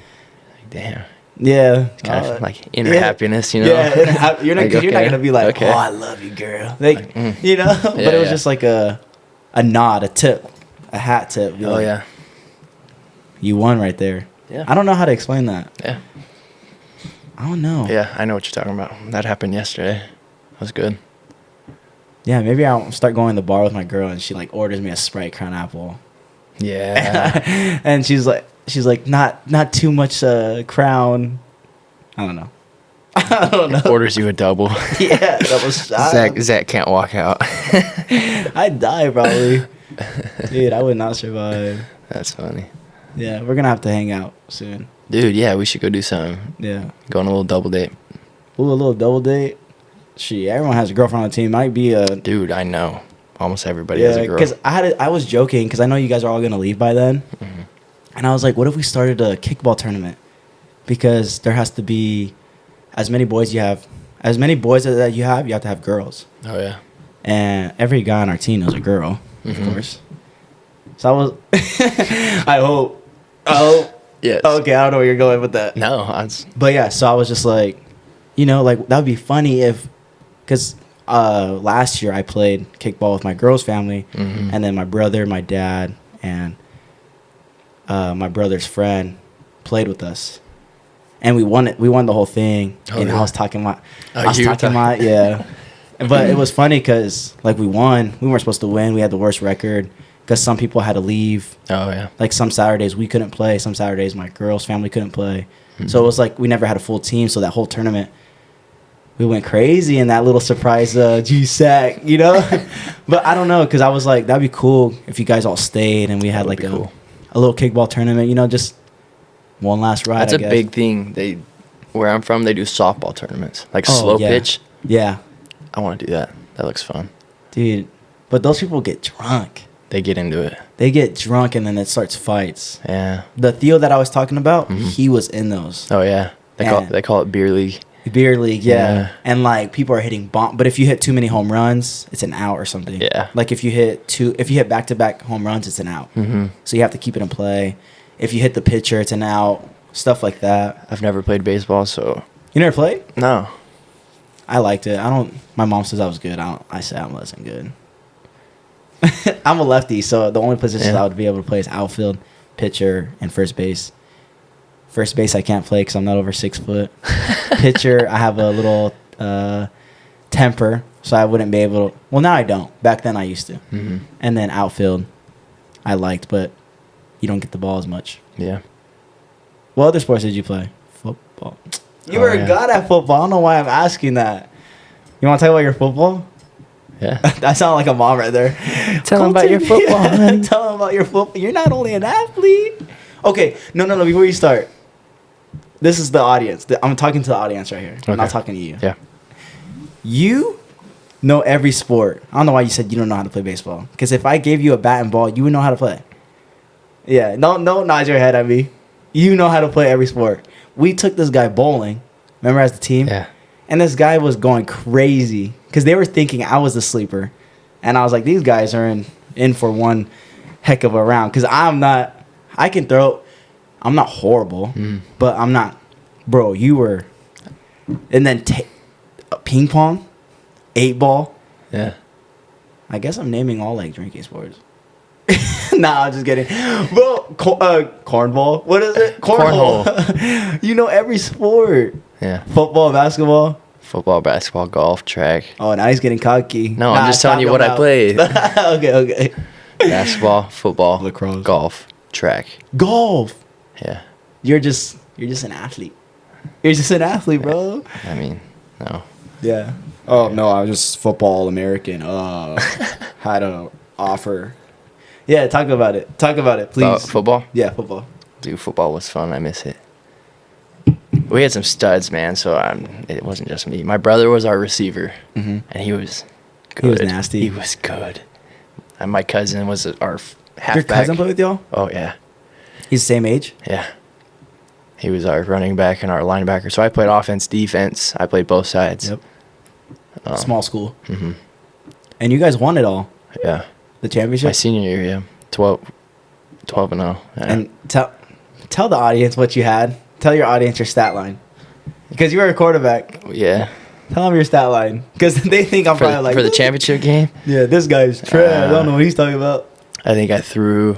Damn. Yeah. It's kind of like inner happiness, Yeah, you're not going to be like, oh, I love you, girl. Like, but it was just like a nod, a tip, a hat tip. Oh, yeah. You won right there. Yeah. I don't know how to explain that. Yeah. I don't know. Yeah, I know what you're talking about. That happened yesterday. That was good. Yeah, maybe I'll start going to the bar with my girl and she like orders me a Sprite Crown Apple. Yeah. And she's like not too much Crown. I don't know. Orders you a double. Yeah, double shot. Zach can't walk out. I'd die probably. Dude, I would not survive. That's funny. Yeah, we're gonna have to hang out soon. Dude, yeah, we should go do something. Yeah. Go on a little double date. Ooh, a little double date. Shit, everyone has a girlfriend on the team. Might be a... Dude, I know. Almost everybody has a girl. Because I was joking because I know you guys are all gonna leave by then. And I was like, what if we started a kickball tournament? Because there has to be as many boys you have as you have to have girls. Oh, yeah. And every guy on our team knows a girl, of course. So I was... I hope. Yes. Okay, I don't know where you're going with that. No. But yeah, so I was just like, like, that would be funny if... Because last year I played kickball with my girl's family. And then my brother, my dad, and my brother's friend played with us. And we won it. We won the whole thing. And I was talking about... yeah. But it was funny because, like, we won. We weren't supposed to win. We had the worst record. because some people had to leave. Oh, yeah. Like some Saturdays we couldn't play. Some Saturdays my girl's family couldn't play. Mm-hmm. So it was like we never had a full team. So that whole tournament, we went crazy in that little surprise GSAC, you know? But I don't know, because I was like, that'd be cool if you guys all stayed and we had like a little kickball tournament, you know, just one last ride. That's I a guess. big thing. Where I'm from, they do softball tournaments. Like slow pitch. Yeah. I want to do that. That looks fun. Dude, but those people get drunk. They get into it. They get drunk and then it starts fights. Yeah. The Theo that I was talking about, he was in those. Oh, yeah. They call it beer league. Beer league, yeah. And like people are hitting bomb, but if you hit too many home runs, it's an out or something. Yeah. Like if you hit back-to-back home runs, it's an out. Mm-hmm. So you have to keep it in play. If you hit the pitcher, it's an out. Stuff like that. I've never played baseball, so. You never played? No. I liked it. My mom says I was good. I said I wasn't good. I'm a lefty, so the only positions I would be able to play is outfield, pitcher, and first base. First base I can't play because I'm not over 6 foot. Pitcher, I have a little temper, so I wouldn't be able to. Well, now I don't. Back then I used to. Mm-hmm. And then outfield, I liked, but you don't get the ball as much. Yeah. What other sports did you play? Football. You were a god at football. I don't know why I'm asking that. You want to talk about your football? Yeah. That sounded like a mom right there. Tell them about your football, honey. Tell them about your football. You're not only an athlete. Okay. No. Before you start, this is the audience. I'm talking to the audience right here. I'm not talking to you. Yeah. You know every sport. I don't know why you said you don't know how to play baseball. Because if I gave you a bat and ball, you would know how to play. Yeah. Don't nod your head at me. You know how to play every sport. We took this guy bowling. Remember, as the team? Yeah. And this guy was going crazy because they were thinking I was the sleeper. And I was like, these guys are in for one heck of a round. Because I can throw. I'm not horrible, but I'm not. Bro, you were. And then ping pong, 8-ball. Yeah. I guess I'm naming all like drinking sports. Nah, I'm just kidding. Bro, cornball. What is it? Cornhole. You know every sport. Yeah. Football, basketball. Football, basketball, golf, track. Oh, now he's getting cocky. No, I'm just telling you what I played. Okay. Basketball, football, lacrosse, golf, track. Golf. Yeah. You're just an athlete. You're just an athlete, bro. I mean, no. Yeah. Oh no, I was just football American. Had an offer. Yeah, talk about it. Please. About football? Yeah, football. Dude, football was fun. I miss it. We had some studs, man, so it wasn't just me. My brother was our receiver, and he was good. He was nasty. He was good. And my cousin was our halfback. Your cousin played with y'all? Oh, yeah. He's the same age? Yeah. He was our running back and our linebacker. So I played offense, defense. I played both sides. Yep. Small school. Mm-hmm. And you guys won it all. Yeah. The championship? My senior year, yeah. 12-0. Yeah. And tell the audience what you had. Tell your audience your stat line. Because you were a quarterback. Yeah. Tell them your stat line. Because they think I'm probably like... For the championship game? Yeah, this guy's trash. I don't know what he's talking about. I think I threw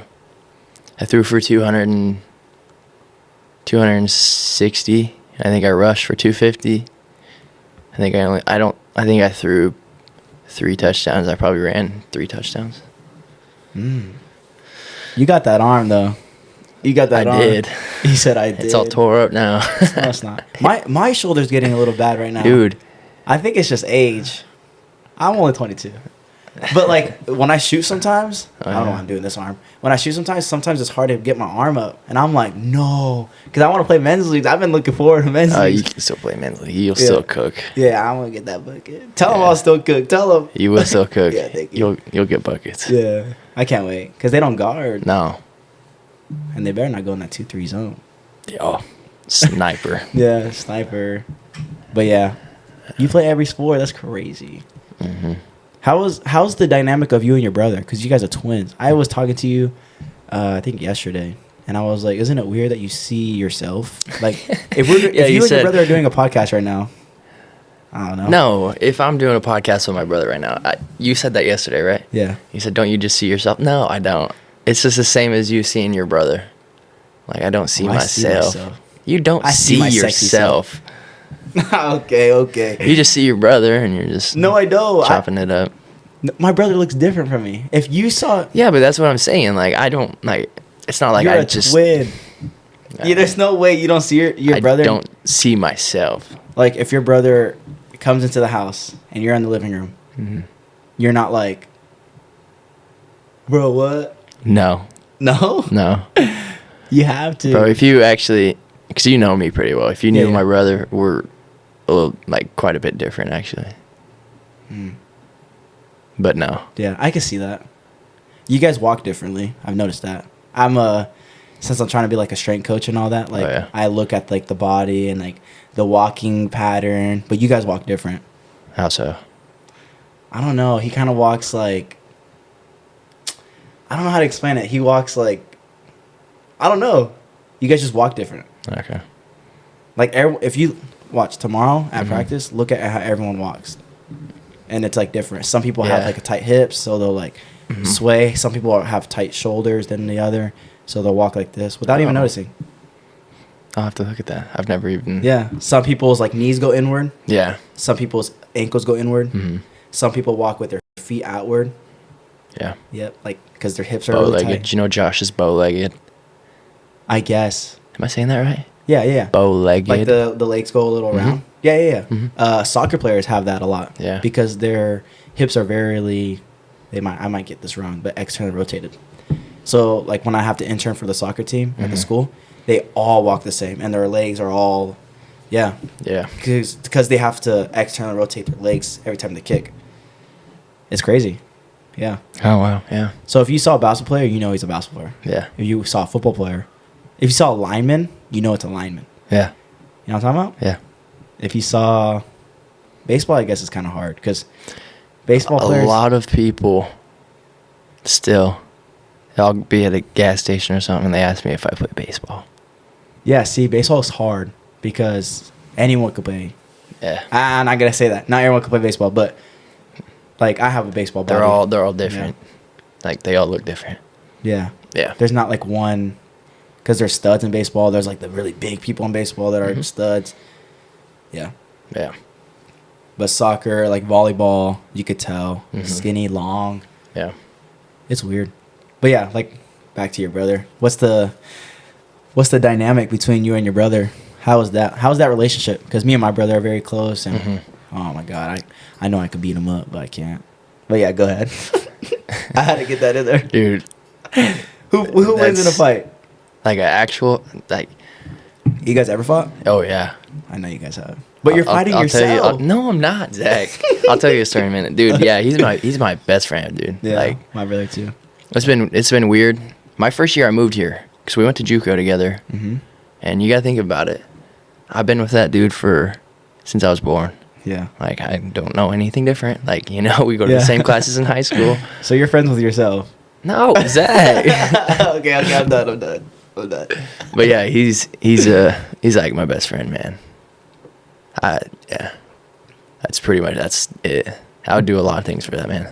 for 260. I think I rushed for 250. I think I threw 3 touchdowns. I probably ran 3 touchdowns. You got that arm though. You got that arm. I did. He said I did. It's all tore up now. No, it's not. My shoulder's getting a little bad right now. Dude. I think it's just age. I'm only 22. But like when I shoot sometimes, I don't know why I'm doing this arm. When I shoot sometimes it's hard to get my arm up. And I'm like, no. Because I want to play men's leagues. I've been looking forward to men's leagues. You can still play men's league. You'll still cook. Yeah, I want to get that bucket. Tell them I'll still cook. Tell them. You will still cook. Yeah, thank you. You'll get buckets. Yeah. I can't wait. Because they don't guard. No. And they better not go in that 2-3 zone. Oh, sniper. Yeah, sniper. But yeah, you play every sport. That's crazy. Mm-hmm. How's the dynamic of you and your brother? Because you guys are twins. I was talking to you, I think yesterday, and I was like, isn't it weird that you see yourself? Like, if you and your brother are doing a podcast right now, I don't know. No, if I'm doing a podcast with my brother right now, you said that yesterday, right? Yeah. You said, don't you just see yourself? No, I don't. It's just the same as you seeing your brother. Like, I don't see myself. You don't see yourself. Okay. You just see your brother and you're just I don't. Chopping it up. My brother looks different from me. If you saw, Yeah, but that's what I'm saying. Like, I don't like. It's not like you're I a just. twin. Yeah, there's no way you don't see your brother. I don't see myself. Like, if your brother comes into the house and you're in the living room, Mm-hmm. you're not like, bro, what? No, No, you have to. bro. If you actually, because you know me pretty well. If you knew Yeah. my brother, we're a little like quite a bit different actually. Hmm. But no. Yeah, I can see that. You guys walk differently. I've noticed that. Since I'm trying to be like a strength coach and all that, like Oh, yeah. I look at like the body and like the walking pattern, but you guys walk different. How so? I don't know. He kind of walks like, I don't know how to explain it. He walks like, I don't know. You guys just walk different. Okay. Like if you watch tomorrow at Mhm. practice, look at how everyone walks, and it's like different. Some people have Yeah. like a tight hips, so they'll like Mhm. sway. Some people have tight shoulders than the other, so they'll walk like this without even Oh. noticing. I'll have to look at that. I've never even. Yeah. Some people's like knees go inward. Yeah. Some people's ankles go inward. Mm-hmm. Some people walk with their feet outward. Yeah. Yep. Like because their hips are really Bow-legged. tight. Do you know Josh is bow-legged? I guess. Am I saying that right? Yeah. Yeah. Bow-legged. Like the legs go a little Mhm. round. Yeah. Yeah. Yeah. Mhm. Soccer players have that a lot. Yeah. Because their hips are very. I might get this wrong, but externally rotated. So like when I have to intern for the soccer team at the Mhm. school, they all walk the same, and their legs are all. Yeah. Yeah. Because they have to externally rotate their legs every time they kick. It's crazy. Yeah. Oh wow. Yeah. So if you saw a basketball player, you know he's a basketball player. Yeah. If you saw a football player, if you saw a lineman, you know it's a lineman. Yeah. You know what I'm talking about? Yeah. If you saw baseball, I guess it's kind of hard because baseball A players. lot of people still, I'll be at a gas station or something and they ask me if I play baseball. Yeah, see, baseball is hard because anyone could play. Yeah. I'm not gonna say that. Not everyone can play baseball, but like I have a baseball body. They're all different. Like they all look different. Yeah. Yeah. There's not like one, because there's studs in baseball. There's like the really big people in baseball that are Mhm. studs. Yeah. Yeah. But soccer, like volleyball, you could tell Mhm. skinny, long. Yeah. It's weird. But yeah, like back to your brother. What's the dynamic between you and your brother? How's that relationship? Because me and my brother are very close, and Mhm. oh my god, I know I could beat him up, but I can't. But yeah, go ahead. I had to get that in there. Dude, Who wins in a That's- fight? like an actual, like, You guys ever fought? oh yeah. I know you guys have. But you're fighting I'll tell yourself. you, no, I'm not, Zach. I'll tell you a story in a minute, dude. Yeah, he's my best friend, dude. Yeah, Like, my brother too. it's been weird. My first year I moved here because we went to JUCO together, Mm-hmm. and you gotta think about it. I've been with that dude since I was born. Yeah. Like I don't know anything different. Like we go to Yeah. the same classes in high school. So you're friends with yourself. No, Zach. okay, I'm done. But yeah, he's like my best friend, man. Yeah, that's pretty much it. I would do a lot of things for that man.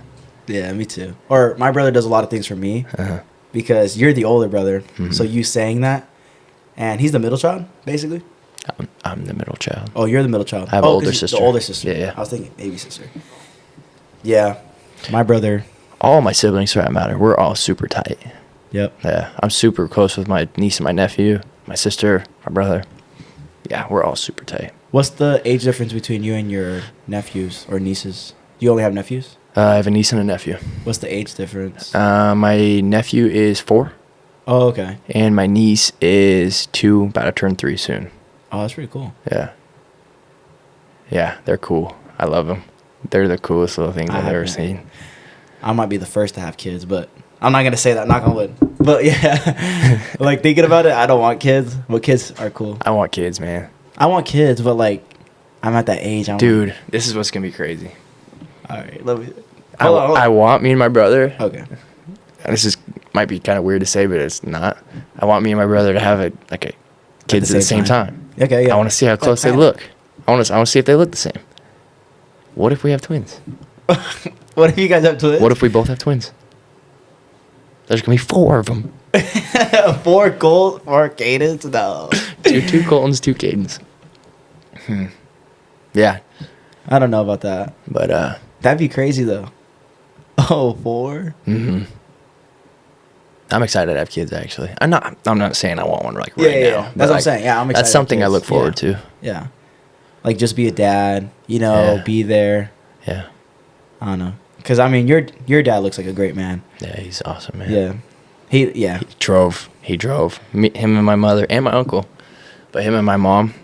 Yeah, me too. Or my brother does a lot of things for me Uh-huh. because you're the older brother. Mhm. So you saying that, and he's the middle child, basically. I'm the middle child. Oh, you're the middle child. I have an Oh, older 'cause sister. The older sister. Yeah. I was thinking baby sister. Yeah, my brother. All my siblings, for that matter, we're all super tight. Yep. Yeah, I'm super close with my niece and my nephew, my sister, my brother. Yeah, we're all super tight. What's the age difference between you and your nephews or nieces? You only have nephews? I have a niece and a nephew. What's the age difference? My nephew is 4, Oh, okay. and my niece is 2, about to turn 3 soon. Oh, that's pretty cool. Yeah. Yeah, they're cool. I love them. They're the coolest little things I I've ever haven't. seen. I might be the first to have kids, but I'm not gonna say that. Knock on wood. But yeah, like thinking about it, I don't want kids, but kids are cool. I want kids, man. I want kids, but like, I'm at that age. Dude, this is what's going to be crazy. All right, let me. I Hold on. I want me and my brother. Okay. This might be kind of weird to say, but it's not. I want me and my brother to have a kids at the same time. Okay, yeah. I want to see how close they plan. look. I want to see if they look the same. What if we have twins? What if you guys have twins? What if we both have twins? There's gonna be 4 of them. 4 gold, 4 cadence? No. two Koltens, 2 Cadens. Yeah, I don't know about that. but That'd be crazy though. Oh, 4? Mm-hmm. I'm excited to have kids. Actually, I'm not saying I want one like right now. That's what I'm saying. Yeah, I'm excited. That's something I look forward to. to. Yeah, like just be a dad. Yeah. Be there. Yeah. I don't know, because I mean, your dad looks like a great man. Yeah, he's awesome, man. Yeah, he drove. Him and my mother and my uncle, but him and my mom.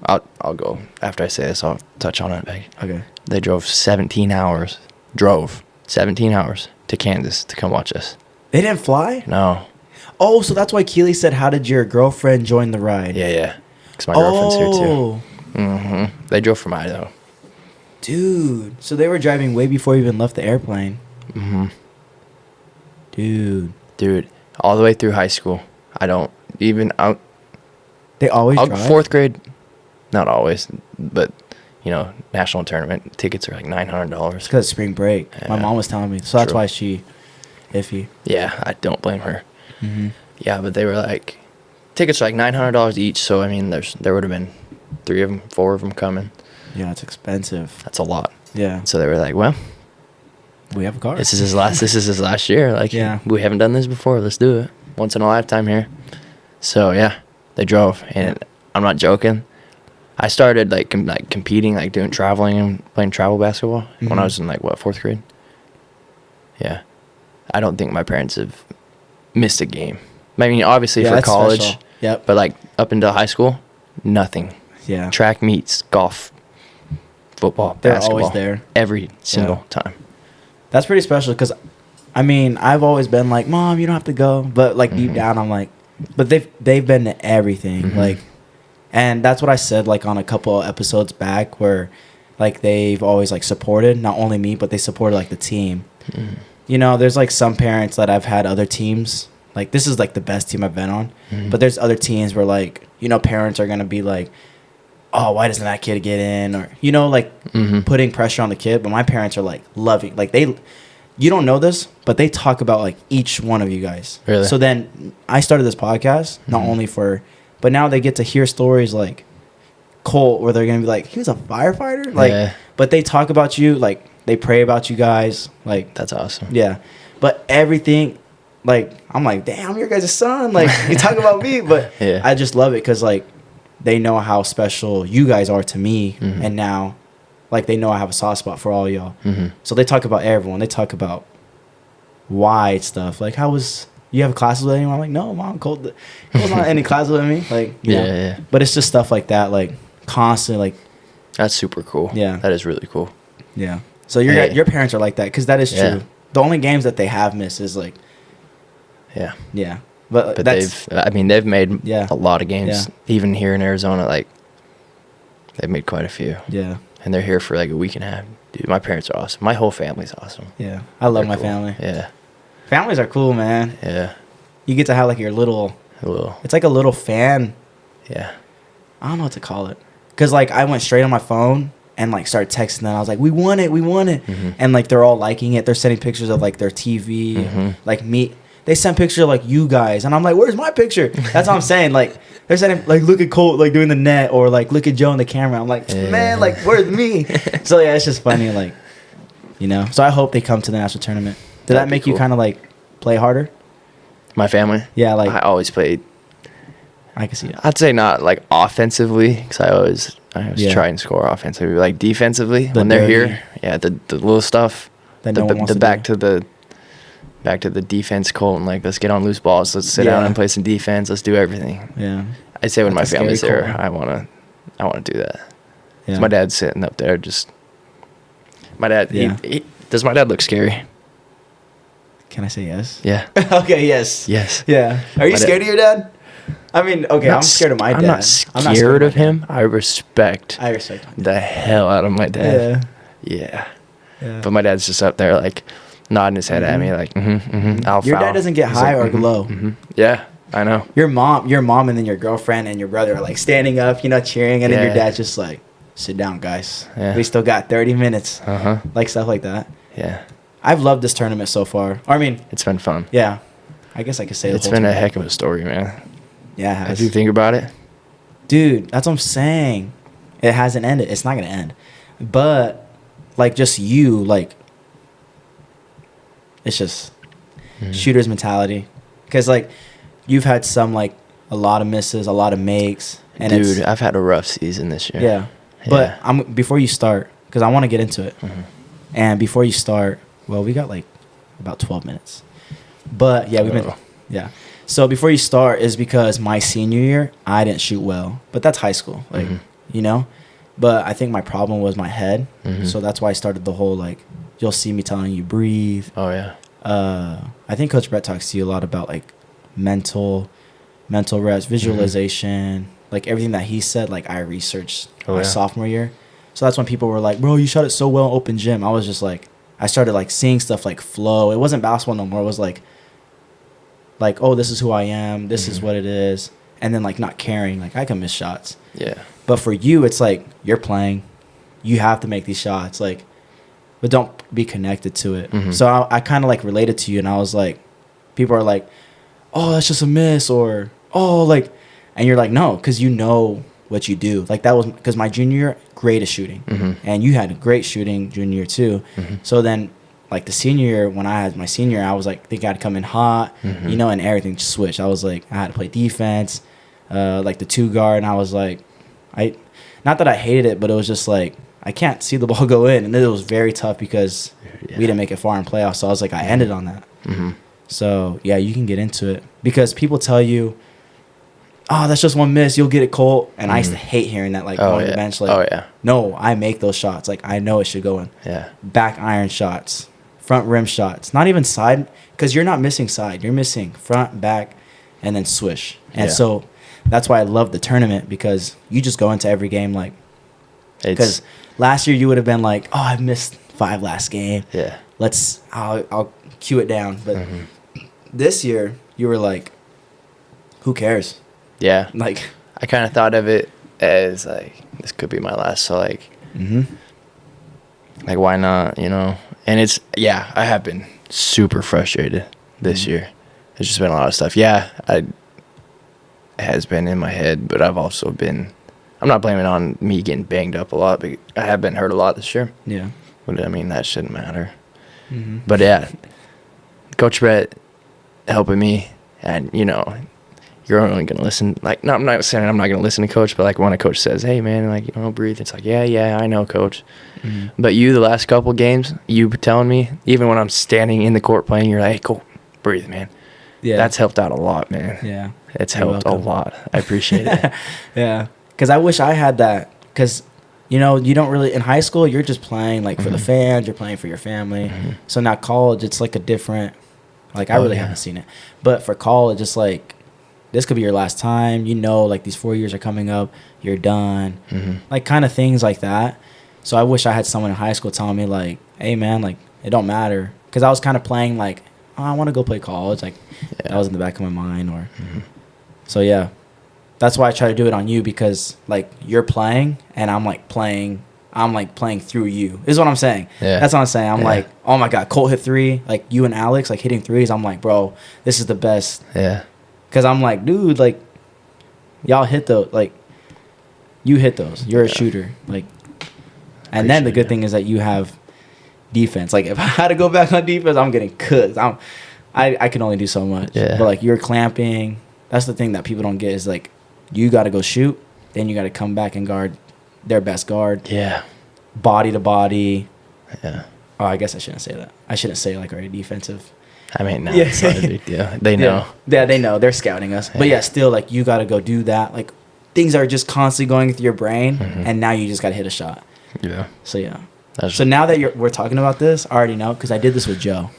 I'll go after I say this. I'll touch on it. Okay. They drove 17 hours. Drove 17 hours to Kansas to come watch us. They didn't fly? No. Oh, so that's why Keely said, "How did your girlfriend join the ride?" Yeah. Because my girlfriend's here too. Oh. Mm-hmm. They drove from Idaho. Dude, so they were driving way before you even left the airplane. Mm-hmm. Dude, all the way through high school. I don't even. They always drive? 4th grade. Not always, but national tournament tickets are like $900. It's because spring break. Yeah. My mom was telling me, so that's True. why she iffy. Yeah, I don't blame her. Mm-hmm. Yeah, but they were like, tickets are like $900 each. So I mean, there would have been 3 of them, 4 of them coming. Yeah, it's expensive. That's a lot. Yeah. So they were like, well, We have a car. this is his last year. Like, Yeah. we haven't done this before. Let's do it. Once in a lifetime here. So yeah, they drove, and I'm not joking. I started like competing, like doing traveling and playing travel basketball when I was in 4th grade. Yeah, I don't think my parents have missed a game. I mean, obviously for that's college, special. Yep. but like up until high school, nothing. Yeah. Track meets, golf, football, They're basketball, always there. every single time. That's pretty special because, I mean, I've always been like, Mom, you don't have to go. But like deep down, I'm like, but they've been to everything. Like, and that's what I said like on a couple episodes back where like they've always like supported not only me, but they supported like the team. There's like some parents that I've had other teams. Like this is like the best team I've been on. But there's other teams where like, parents are going to be like, oh, why doesn't that kid get in? Or, putting pressure on the kid. But my parents are like loving, like you don't know this, but they talk about like each one of you guys. Really? So then I started this podcast, not only but now they get to hear stories like Colt, where they're going to be like, he was a firefighter? Like, but they talk about you, like they pray about you guys. Like, that's awesome. Yeah. But everything, like, I'm like, damn, your guys' son. Like, you talk about me. But I just love it because, like, they know how special you guys are to me. And now, like, they know I have a soft spot for all y'all. So they talk about everyone. They talk about wide stuff. Like, you have classes with anyone? I'm like, no, Mom, Colt's not any classes with me. Like, yeah. But it's just stuff like that, like, constantly, like. That's super cool. Yeah. That is really cool. Yeah. So your parents are like that because that is true. The only games that they have missed is like. Yeah. Yeah. But they've made a lot of games. Yeah. Even here in Arizona, like, they've made quite a few. Yeah. And they're here for like a week and a half. Dude, my parents are awesome. My whole family's awesome. Yeah. I love my cool. family. Yeah. Families are cool, man. Yeah. You get to have like your it's like a little fan. Yeah. I don't know what to call it. Because like I went straight on my phone and like started texting them. I was like, we won it. And like they're all liking it. They're sending pictures of like their TV, like me. They sent pictures of like you guys. And I'm like, where's my picture? That's what I'm saying. Like they're sending like, look at Colt like doing the net, or like look at Joe in the camera. I'm like, man, like where's me? So yeah, it's just funny. Like, so I hope they come to the national tournament. Did that make you kind of like play harder? My family? Yeah, like I always played. I can see it. I'd say not like offensively, because I always try and score offensively. Like defensively, when they're here, the little stuff, that no one wants back to the defense, Colton. Like, let's get on loose balls. Let's sit down and play some defense. Let's do everything. Yeah, I'd say when my family's there, Colton. I wanna do that. Yeah. My dad's sitting up there, just my dad. Yeah. Does my dad look scary? Can I say yes? Yeah. Okay. Yes. Yes. Yeah. Are you scared of your dad? I mean, okay, I'm scared of my dad. I'm not scared of him. I respect the hell out of my dad. Yeah. But my dad's just up there, like, nodding his head at me, like, I'll Your foul. dad doesn't get He's high like, or low. Yeah, I know. Your mom, and then your girlfriend and your brother are, like, standing up, cheering, and then your dad's just like, sit down, guys. Yeah. We still got 30 minutes. Like, stuff like that. Yeah. I've loved this tournament so far. I mean, it's been fun. Yeah. I guess I could say it's been a heck of a story, man. Yeah, it has. If you think about it. Dude, that's what I'm saying. It hasn't ended. It's not going to end. But, like, just you, like, it's just shooter's mentality. Because, like, you've had some, like, a lot of misses, a lot of makes. And Dude, I've had a rough season this year. Yeah. But before you start, because I want to get into it. And before you start, well, we got, like, about 12 minutes. But, yeah, we've been, yeah. So before you start is because my senior year, I didn't shoot well. But that's high school, like, you know? But I think my problem was my head. So that's why I started the whole, like, you'll see me telling you breathe. Oh, yeah. I think Coach Brett talks to you a lot about, like, mental reps, visualization, like, everything that he said, like, I researched my sophomore year. So that's when people were like, bro, you shot it so well in open gym. I was just like, I started, like, seeing stuff, like, flow. It wasn't basketball no more. It was, like, oh, this is who I am. This is what it is. And then, like, not caring. Like, I can miss shots. Yeah. But for you, it's like, you're playing. You have to make these shots. Like, but don't be connected to it. So I kind of, like, related to you. And I was like, people are like, oh, that's just a miss. Or, oh, like, and you're like, no, because you know what you do. Like, that was, because my junior year, great at shooting. And you had a great shooting junior year, too. So then, like, the senior year, when I had my senior year, I was like, think I'd come in hot, you know, and everything switched. I was like, I had to play defense, like the 2 guard, and I was like, not that I hated it, but it was just like, I can't see the ball go in. And then it was very tough because we didn't make it far in playoffs. So I was like, I ended on that. So, yeah, you can get into it. Because people tell you, oh, that's just one miss, you'll get it, Colt. And I used to hate hearing that, like, on the bench. Like, no, I make those shots. Like, I know it should go in. Back iron shots, front rim shots, not even side, because you're not missing side. You're missing front, back, and then swish. And so that's why I love the tournament, because you just go into every game like, because last year you would have been like, oh, I've missed 5 last game. Yeah. I'll cue it down. But this year you were like, who cares? Yeah. Like, I kind of thought of it as like, this could be my last. So like, like, why not, you know? And it's, I have been super frustrated this year. There's just been a lot of stuff. It has been in my head, but I've also been, I'm not blaming it on me getting banged up a lot, but I have been hurt a lot this year. Yeah. But I mean, that shouldn't matter. But yeah, Coach Brett helping me, and you know, you're only going to listen. Like, no, I'm not saying I'm not going to listen to Coach, but like when a coach says, hey man, like, you know, breathe, it's like, yeah, I know, Coach. But you, the last couple games, you telling me, even when I'm standing in the court playing, you're like, hey, Colt, breathe, man. Yeah. That's helped out a lot, man. Yeah. It's helped a lot. I appreciate it. Yeah. Because I wish I had that. Because, you know, you don't really, in high school, you're just playing, like, for the fans. You're playing for your family. So now college, it's, like, a different, like, I really haven't seen it. But for college, it's, like, this could be your last time. You know, like, these 4 years are coming up. You're done. Like, kind of things like that. So I wish I had someone in high school telling me, like, hey, man, like, it don't matter. Because I was kind of playing, like, oh, I want to go play college. Like, that was in the back of my mind. Or So, yeah. That's why I try to do it on you, because, like, you're playing, and I'm playing through you, is what I'm saying. Yeah. That's what I'm saying. I'm like, oh, my God, Colt hit 3. Like, you and Alex, like, hitting threes. I'm like, bro, this is the best. Yeah. Because I'm like, dude, like, y'all hit those. Like, you hit those. You're a shooter. Like, and then the good thing is that you have defense. Like, if I had to go back on defense, I'm getting cooked. I can only do so much. Yeah. But, like, you're clamping. That's the thing that people don't get is, like, you got to go shoot. Then you got to come back and guard their best guard. Yeah. Body to body. Yeah. Oh, I guess I shouldn't say that. I shouldn't say, like, already defensive. I mean, no, it's not a big deal. They know. Yeah, they know. They're scouting us. But, yeah, still, like, you got to go do that. Like, things are just constantly going through your brain, and now you just got to hit a shot. Yeah. So, yeah. So now that we're talking about this, I already know, because I did this with Joe.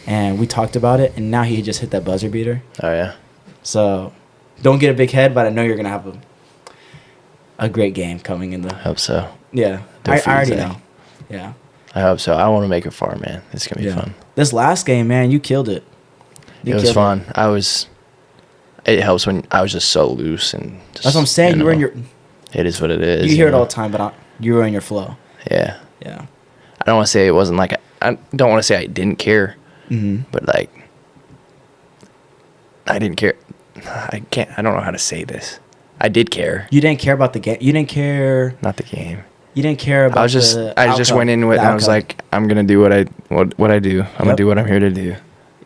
And we talked about it, and now he just hit that buzzer beater. Oh, yeah. So, don't get a big head, but I know you're going to have a great game coming in the... I hope so. Yeah. I already know. Yeah. I hope so. I want to make it far, man. It's going to be fun. This last game, man, you killed it. It was fun. It helps when I was just so loose. And just, that's what I'm saying. You were in your... It is what it is. You hear it all the time, but you were in your flow. Yeah. Yeah. I don't want to say it wasn't like... I don't want to say I didn't care. But, like... I didn't care. I don't know how to say this. I did care. You didn't care about the game? You didn't care... Not the game. You didn't care about. I just went in with, and I was like, I'm gonna do what I do. I'm gonna do what I'm here to do.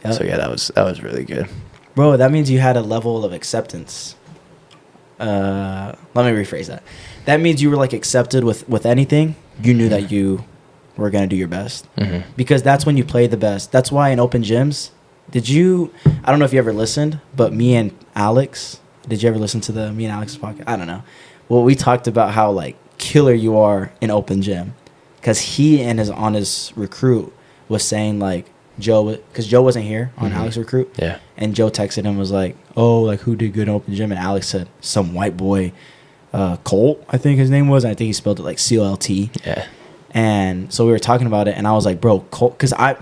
Yep. So yeah, that was really good. Bro, that means you had a level of acceptance. Let me rephrase that. That means you were like accepted with anything. You knew that you were gonna do your best, because that's when you play the best. That's why in open gyms, I don't know if you ever listened, but me and Alex, did you ever listen to the me and Alex's podcast? I don't know. Well, we talked about how like killer you are in open gym, because he and on his recruit was saying like Joe, because Joe wasn't here on Alex's recruit. Yeah. And Joe texted him, was like, oh, like who did good in open gym? And Alex said some white boy, Colt, I think his name was. And I think he spelled it like COLT. Yeah. And so we were talking about it, and I was like, bro, Colt, because I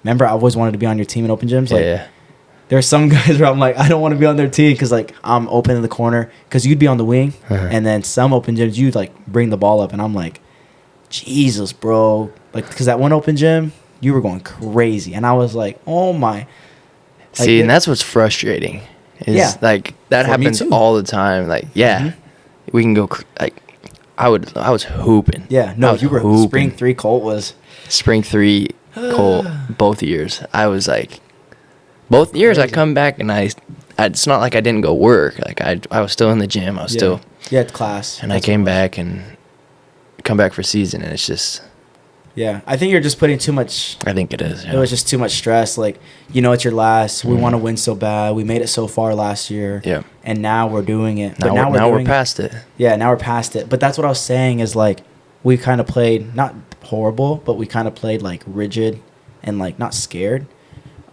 always wanted to be on your team in open gyms. Like, yeah. There are some guys where I'm like, I don't want to be on their team because like I'm open in the corner, because you'd be on the wing, and then some open gyms you'd like bring the ball up, and I'm like, Jesus, bro, like because that one open gym you were going crazy, and I was like, oh my. Like, see, and that's what's frustrating. Is like that happens all the time. Like, we can go like I was hooping. Yeah, no, you were hooping. Spring 3 Colt was spring 3 Colt both years. I was like, both years I come back and I it's not like I didn't go work. Like I was still in the gym. I was still at class. And I came back and come back for season, and it's just. Yeah, I think you're just putting too much. I think it is. Yeah. It was just too much stress. Like, it's your last. We want to win so bad. We made it so far last year. Yeah. And now we're doing it. Now we're past it. Yeah, now we're past it. But that's what I was saying is like we kind of played not horrible, but we kind of played like rigid and like not scared.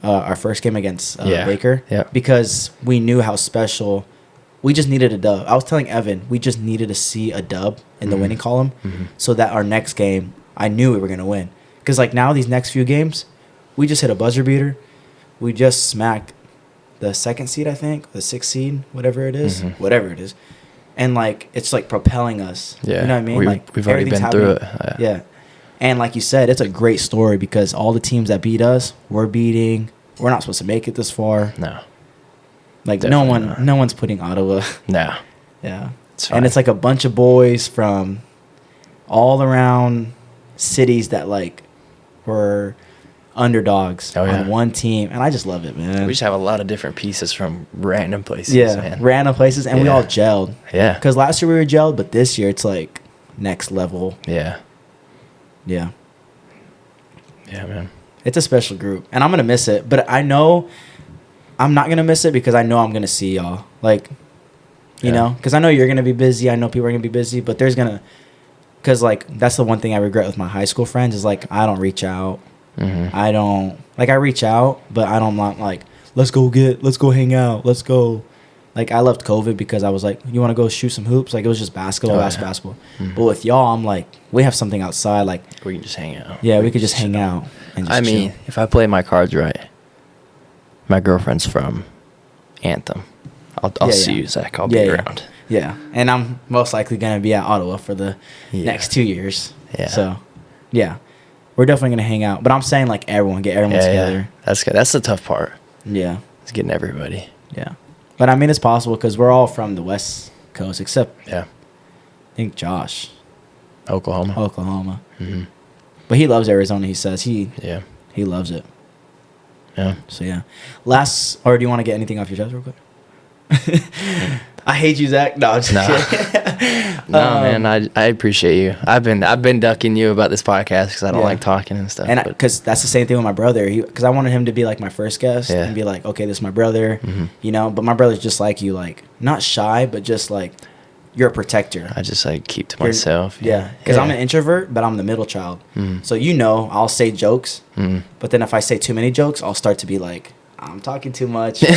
Our first game against Baker. Yeah. Because we knew how special. We just needed a dub. I was telling Evan, we just needed to see a dub in the winning column, so that our next game. I knew we were going to win. Because, like, now these next few games, we just hit a buzzer beater. We just smacked the 2nd seed, I think, the 6th seed, whatever it is. Whatever it is. And, like, it's, like, propelling us. Yeah. You know what I mean? We've already been through it. Yeah. And, like you said, it's a great story because all the teams that beat us, we're beating. We're not supposed to make it this far. No. Like, no one's putting Ottawa. No. Yeah. And it's, like, a bunch of boys from all around cities that like were underdogs on one team, and I just love it, man. We just have a lot of different pieces from random places. Random places, and we all gelled. Yeah, because last year we were gelled, but this year it's like next level. Yeah, man. It's a special group, and I'm gonna miss it. But I know I'm not gonna miss it because I know I'm gonna see y'all. Like, you know, because I know you're gonna be busy. I know people are gonna be busy, but there's gonna. Because, like, that's the one thing I regret with my high school friends is, like, I don't reach out. I don't... Like, I reach out, but I don't want, like, let's go hang out. Let's go. Like, I left COVID because I was like, you want to go shoot some hoops? Like, it was just basketball. But with y'all, I'm like, we have something outside. Like... We can just hang out. Yeah, we could just hang out and just chill. If I play my cards right, my girlfriend's from Anthem. I'll see you, Zach. I'll be around. Yeah, and I'm most likely going to be at Ottawa for the next 2 years. Yeah. So, yeah, we're definitely going to hang out. But I'm saying, like, get everyone together. Yeah. That's good. That's the tough part. Yeah. It's getting everybody. Yeah. But, I mean, it's possible because we're all from the West Coast, except, I think Josh. Oklahoma. But he loves Arizona, he says. He loves it. Yeah. So, yeah. Or do you want to get anything off your chest real quick? I hate you, Zach. No, I'm just kidding. No, man, I appreciate you. I've been ducking you about this podcast because I don't like talking and stuff. And because that's the same thing with my brother. Because I wanted him to be like my first guest and be like, okay, this is my brother, you know. But my brother's just like you, like not shy, but just like you're a protector. I just like keep to myself. Yeah, because I'm an introvert, but I'm the middle child. So I'll say jokes, but then if I say too many jokes, I'll start to be like, I'm talking too much. Or,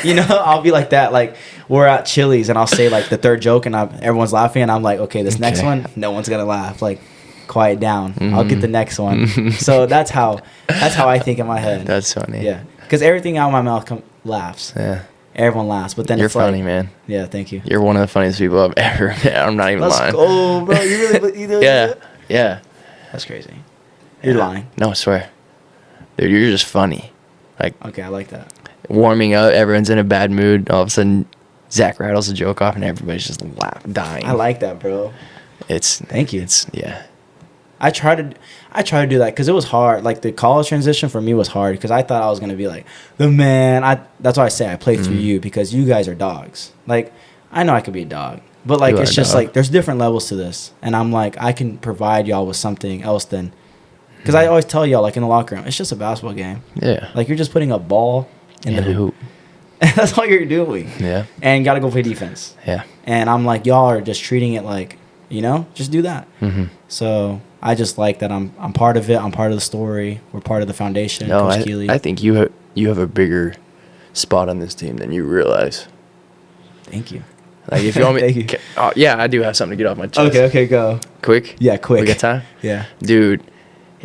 I'll be like that. Like, we're at Chili's and I'll say like the third joke and everyone's laughing and I'm like, okay, this next one, no one's going to laugh. Like, quiet down. I'll get the next one. So that's how I think in my head. That's funny. Yeah. Because everything out of my mouth laughs. Yeah. Everyone laughs. But then you're funny, man. Yeah, thank you. You're one of the funniest people I've ever met. I'm not even lying. Let's go, bro. You really Yeah. That's crazy. You're lying. No, I swear. Dude, you're just funny. Like, okay, I like that. Warming up, everyone's in a bad mood. All of a sudden, Zach rattles a joke off, and everybody's just dying. I like that, bro. Thank you. It's yeah. I try to do that because it was hard. Like the college transition for me was hard because I thought I was gonna be like the man. That's why I say I play through you because you guys are dogs. Like I know I could be a dog, but like it's just like there's different levels to this, and I'm like I can provide y'all with something else than because I always tell y'all like in the locker room it's just a basketball game. Yeah. Like you're just putting a ball in the hoop. That's all you're doing. Yeah. And gotta go play defense. Yeah. And I'm like y'all are just treating it like just do that. So. I just like that I'm part of it. I'm part of the story. We're part of the foundation. No, Coach Keeley. I think you have a bigger spot on this team than you realize. Thank you. Like if you want me, Thank you. Yeah, I do have something to get off my chest. Okay, go. Quick? Yeah, quick. We got time? Yeah. Dude,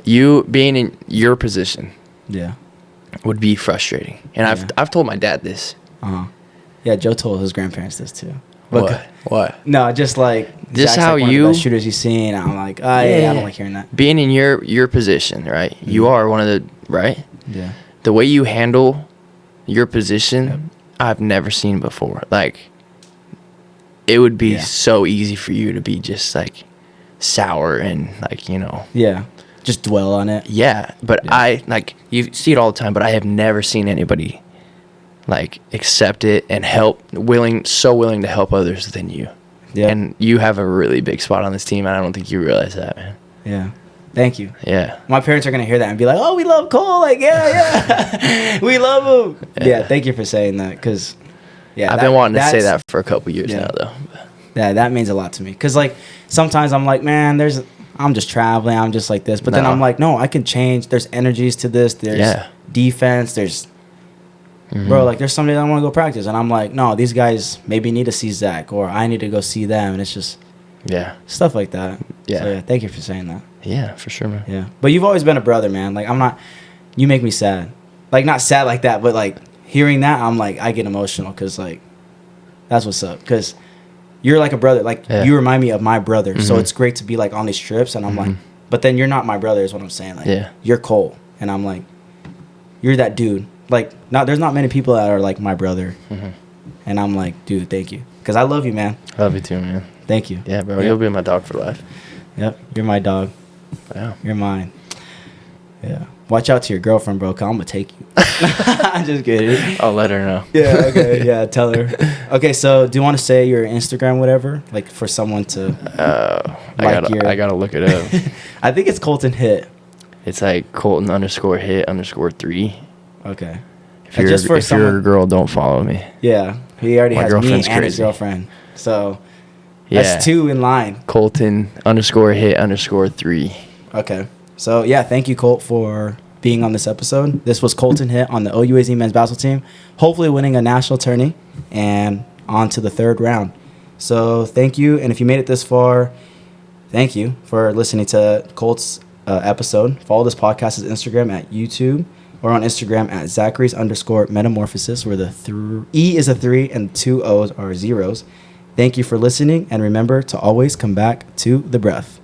you being in your position Yeah. would be frustrating. And I've told my dad this. Yeah, Joe told his grandparents this too. What? No, just like Just Zach's how like one you of the best shooters he's seen. I'm like, yeah, I don't like hearing that. Being in your position, right? You are one of the right. Yeah. The way you handle your position, I've never seen before. Like, it would be so easy for you to be just like sour and like Yeah. Just dwell on it. Yeah, but I like you see it all the time, but I have never seen anybody like accept it and so willing to help others than you. Yeah. And you have a really big spot on this team, and I don't think you realize that, man. Yeah. Thank you. Yeah. My parents are going to hear that and be like, oh, we love Cole. Like, yeah. We love him. Yeah. Thank you for saying that because, I've been wanting to say that for a couple years now, though. Yeah, that means a lot to me. Because, like, sometimes I'm like, man, I'm just traveling. I'm just like this. But then I'm like, no, I can change. There's energies to this. There's defense. There's, bro, like, there's some days I want to go practice. And I'm like, no, these guys maybe need to see Zach or I need to go see them. And it's just stuff like that. Yeah. So, thank you for saying that. Yeah, for sure, man. Yeah. But you've always been a brother, man. Like, you make me sad. Like, not sad like that, but, like, hearing that, I'm like, I get emotional because, like, that's what's up. Because you're like a brother. Like, you remind me of my brother. So it's great to be, like, on these trips. And I'm like, but then you're not my brother is what I'm saying. Like, you're Cole. And I'm like, you're that dude. Like, there's not many people that are like my brother. And I'm like, dude, thank you. Because I love you, man. I love you too, man. Thank you. Yeah, bro. You'll be my dog for life. Yep. You're my dog. Wow. You're mine. Yeah. Watch out to your girlfriend, bro, because I'm going to take you. I'm just kidding. I'll let her know. Yeah, okay. Yeah, tell her. Okay, so do you want to say your Instagram, whatever? Like, for someone to I gotta look it up. I think it's Kolten Hitt. It's like Kolten_Hitt_3. Okay. If you're a girl, don't follow me. Yeah. He already has me and crazy. his girlfriend. So, that's 2 in line. Kolten_Hitt_3. Okay. So, thank you, Colt, for being on this episode. This was Kolten Hitt on the OUAZ men's basketball team, hopefully winning a national tourney and on to the 3rd round. So, thank you. And if you made it this far, thank you for listening to Colt's episode. Follow this podcast's Instagram at YouTube or on Instagram at Zachary's_Metamorphosis, where the E is a 3 and 2 O's are zeros. Thank you for listening, and remember to always come back to the breath.